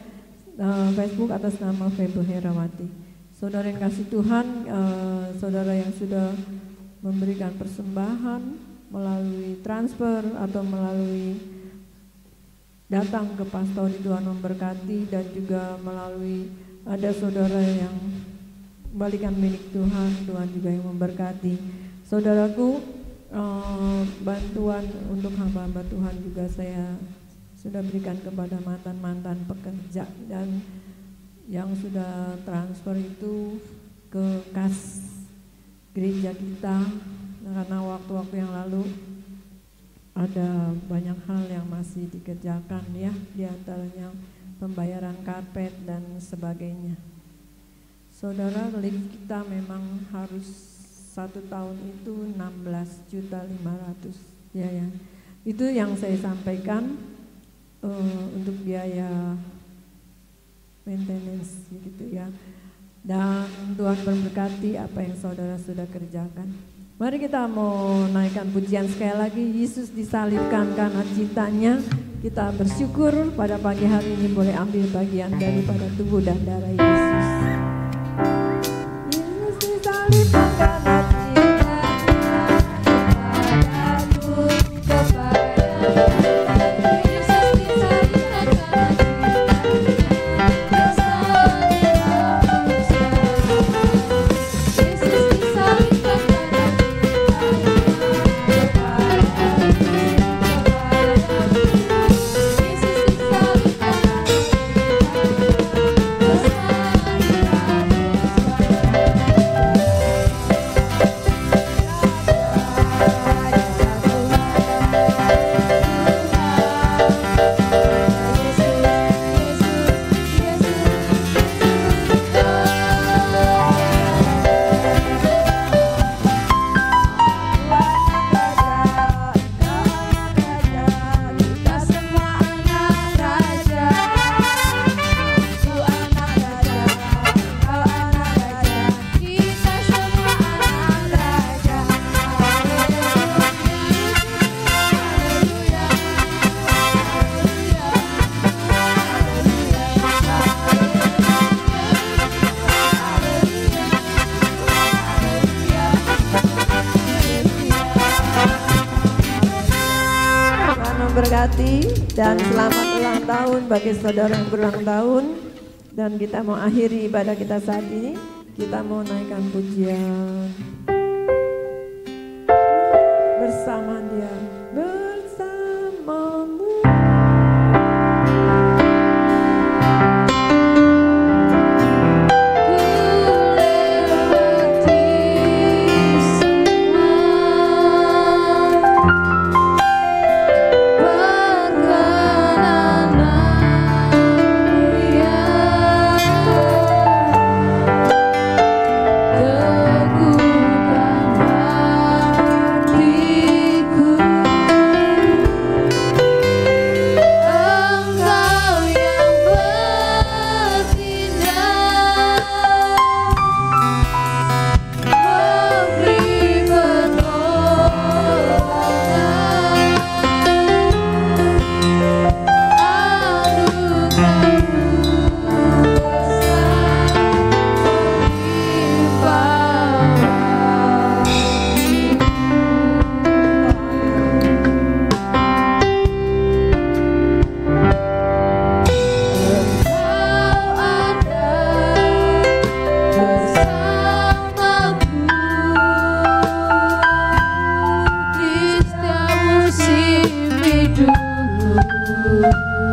Facebook atas nama Febo Herawati. Saudara yang kasih Tuhan, saudara yang sudah memberikan persembahan melalui transfer atau melalui datang ke pastori, Tuhan memberkati, dan juga melalui ada saudara yang kembalikan milik Tuhan, Tuhan juga yang memberkati. Saudaraku, bantuan untuk hamba-hamba Tuhan juga saya sudah berikan kepada mantan-mantan pekerja, dan yang sudah transfer itu ke kas gereja kita, karena waktu-waktu yang lalu ada banyak hal yang masih dikerjakan ya, diantaranya pembayaran karpet dan sebagainya. Saudara, lift kita memang harus 1 tahun itu 16.500.000 ya. Itu yang saya sampaikan untuk biaya maintenance gitu ya. Dan Tuhan memberkati apa yang saudara sudah kerjakan. Mari kita mau naikkan pujian sekali lagi. Yesus disalibkan karena cintanya. Kita bersyukur pada pagi hari ini boleh ambil bagian daripada tubuh dan darah Yesus. Yesus disalibkan karena dan selamat ulang tahun bagi saudara yang berulang tahun. Dan kita mau akhiri ibadah kita saat ini. Kita mau naikkan pujian bersama dia, bersamamu. Teguhkan hatiku.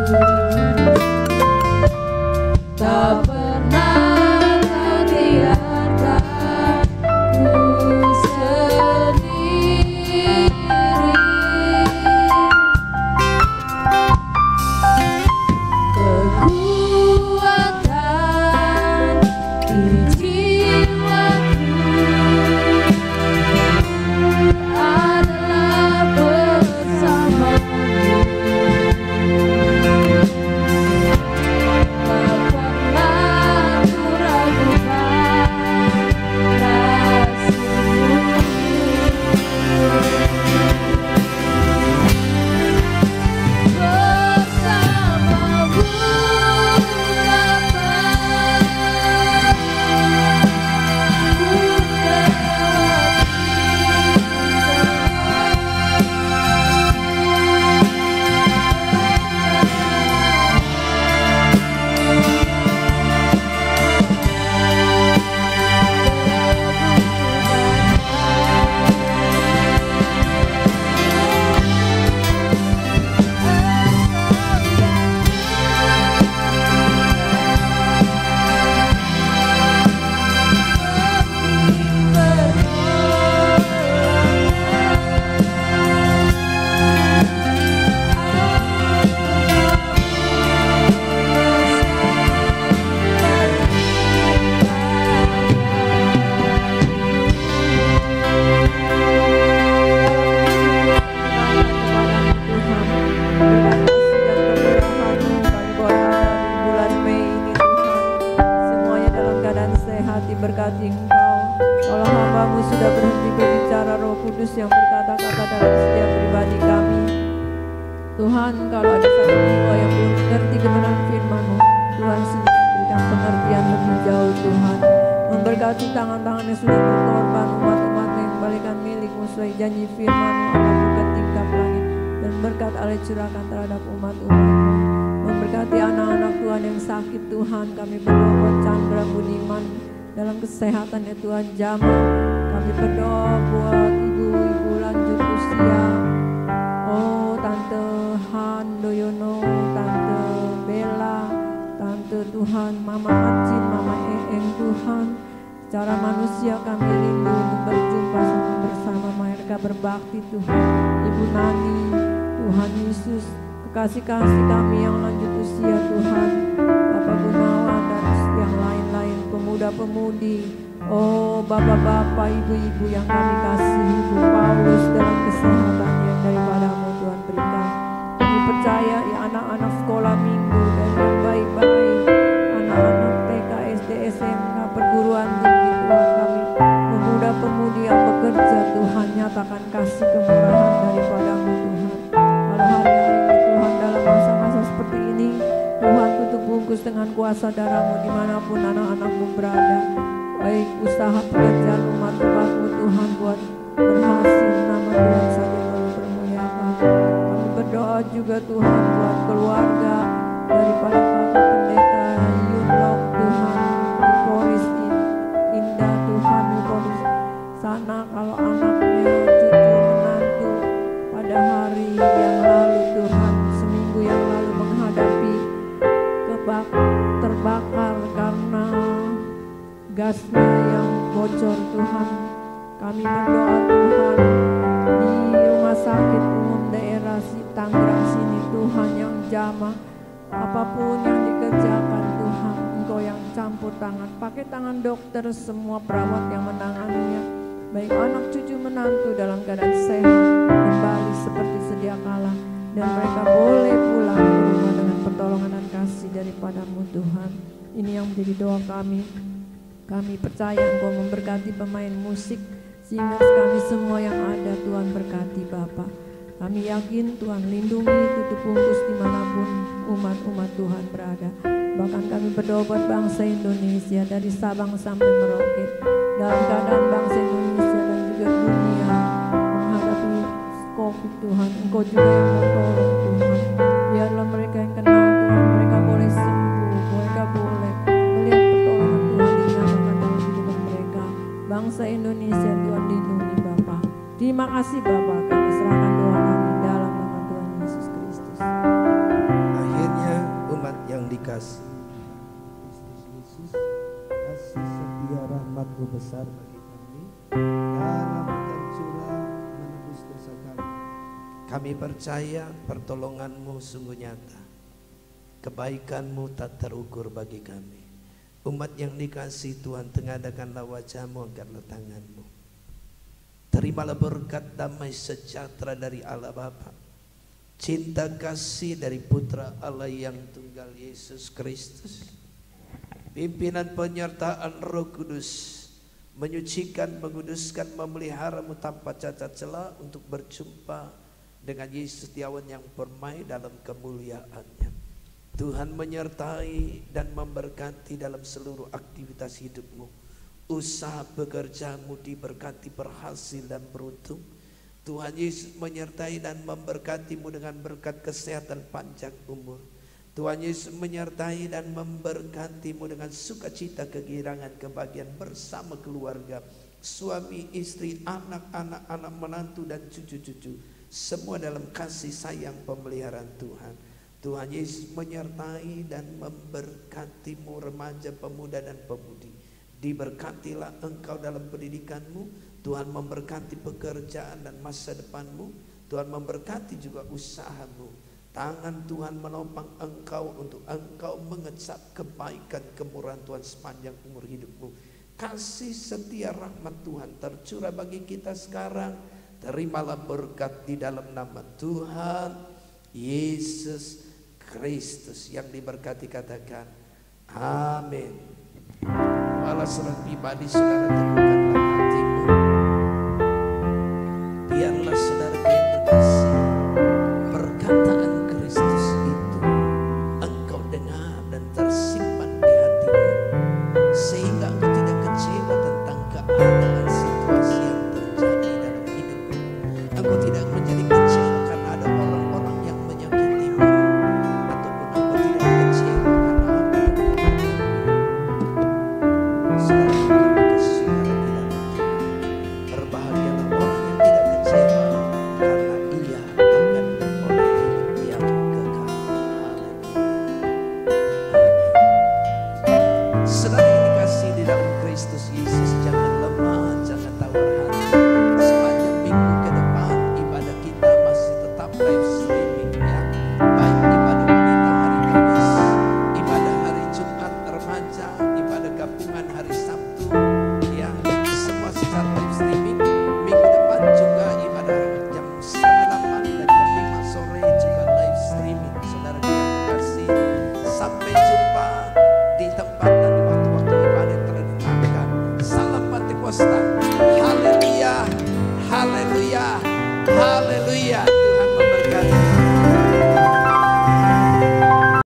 Tak pernah kau biarkan ku sendiri. Kekuatan di jiwaku adalah bersamamu. Tak pernah ku ragukan kasih-Mu. Bersamamu berkati Engkau. Kalau hamba-Mu sudah berhenti berbicara, Roh Kudus yang berkata-kata dalam setiap pribadi kami. Tuhan, kalau ada satu jiwa yang belum mengerti kebenaran firman-Mu, Tuhan sendiri berikan pengertian lebih jauh. Tuhan, memberkati tangan-tangan yang sudah berkorban, umat-umat yang kembalikan milik-Mu sesuai janji firman-Mu. Allah buka tingkap langit dan berkat Allah curahkan terhadap umat-umat-Mu. Memberkati anak-anak Tuhan yang sakit. Tuhan, kami berdoa buat Chandra Budiman dalam kesehatan ya Tuhan, Jamal. Kami berdoa buat ibu-ibu lanjut usia, Tante Handoyono, Tante Bella, Tante Tuhan, Mama Acin, Mama Eeng. Tuhan, secara manusia kami rindu untuk berjumpa bersama mereka berbakti. Tuhan, Ibu Nani, Tuhan Yesus, kekasih-kasih kami yang lanjut usia. Tuhan, Bapak Gunawan dan yang lain-lain, pemuda-pemudi, bapak-bapak, ibu-ibu yang kami kasih, Ibu Paulus dalam kesehatan yang daripada-Mu Tuhan berikan. Kami percaya ya anak-anak sekolah minggu dan yang baik-baik, anak-anak TK, SD, SMK, perguruan tinggi. Tuhan, kami pemuda-pemudi yang bekerja. Tuhan, nyatakan kasih kemurahan daripada-Mu Tuhan. Pada hari-hari ini Tuhan, dalam masa-masa seperti ini, Tuhan, tutup bungkus dengan kuasa darah-Mu dimanapun anak-anak-Mu berada. Baik usaha pekerjaan umat-umat-Mu Tuhan, buat berhasil, nama Tuhan saja lalu bermuliakan. Kami berdoa juga Tuhan buat keluarga daripada Bapak Pendeta Yunlok. Tuhan, di Polis Indah. Tuhan, di Polis sana, kalau anaknya, cucu, menantu pada hari yang lalu Tuhan, seminggu yang lalu menghadapi terbakar karena gasnya yang bocor. Tuhan, kami berdoa Tuhan, di rumah sakit umum daerah Tangerang sini Tuhan, yang jamah apapun yang dikerjakan Tuhan, Engkau yang campur tangan, pakai tangan dokter, semua perawat yang menanganinya, baik anak cucu menantu dalam keadaan sehat kembali seperti sedia kala, dan mereka boleh pulang ke rumah dengan pertolongan dan kasih daripada-Mu Tuhan. Ini yang menjadi doa kami. Kami percaya Engkau memberkati pemain musik, sehingga kami semua yang ada Tuhan berkati Bapa. Kami yakin Tuhan lindungi, tutup bungkus dimanapun umat-umat Tuhan berada. Bahkan kami berdoa buat bangsa Indonesia dari Sabang sampai Merauke, dalam keadaan bangsa Indonesia dan juga dunia menghadapi COVID. Tuhan, Engkau juga yang menolong Tuhan. Biarlah mereka yang kenal Tuhan, mereka boleh sembuh, mereka boleh melihat pertolongan Tuhan dinyatakan dalam hidup mereka. Bangsa Indonesia Tuhan lindungi Bapa. Terima kasih Bapa, kami serahkan doa kami dalam nama Tuhan Yesus Kristus. Akhirnya kasih. Kristus Yesus, kasih setia rahmat-Mu besar bagi kami. Darah-Mu tercurah menebus dosa kami. Kami percaya pertolongan-Mu sungguh nyata. Kebaikan-Mu tak terukur bagi kami. Umat yang dikasihi Tuhan, tengadakanlah wajah-Mu, angkatlah tangan-Mu. Terimalah berkat damai sejahtera dari Allah Bapa, cinta kasih dari Putra Allah yang tunggal Yesus Kristus, pimpinan penyertaan Roh Kudus, menyucikan, menguduskan, memeliharamu tanpa cacat celah untuk berjumpa dengan Yesus di awan yang permai dalam kemuliaan-Nya. Tuhan menyertai dan memberkati dalam seluruh aktivitas hidupmu. Usaha pekerjaanmu diberkati, berhasil dan beruntung. Tuhan Yesus menyertai dan memberkatimu dengan berkat kesehatan panjang umur. Tuhan Yesus menyertai dan memberkatimu dengan sukacita, kegirangan, kebahagiaan bersama keluarga, suami, istri, anak-anak, anak menantu dan cucu-cucu, semua dalam kasih sayang pemeliharaan Tuhan. Tuhan Yesus menyertai dan memberkatimu remaja, pemuda dan pemudi. Diberkatilah engkau dalam pendidikanmu. Tuhan memberkati pekerjaan dan masa depanmu. Tuhan memberkati juga usahamu. Tangan Tuhan menopang engkau untuk engkau mengecap kebaikan kemurahan Tuhan sepanjang umur hidupmu. Kasih setia rahmat Tuhan tercurah bagi kita sekarang. Terimalah berkat di dalam nama Tuhan Yesus Kristus. Yang diberkati katakan amin. Malah serat pribadi saudara teguhkan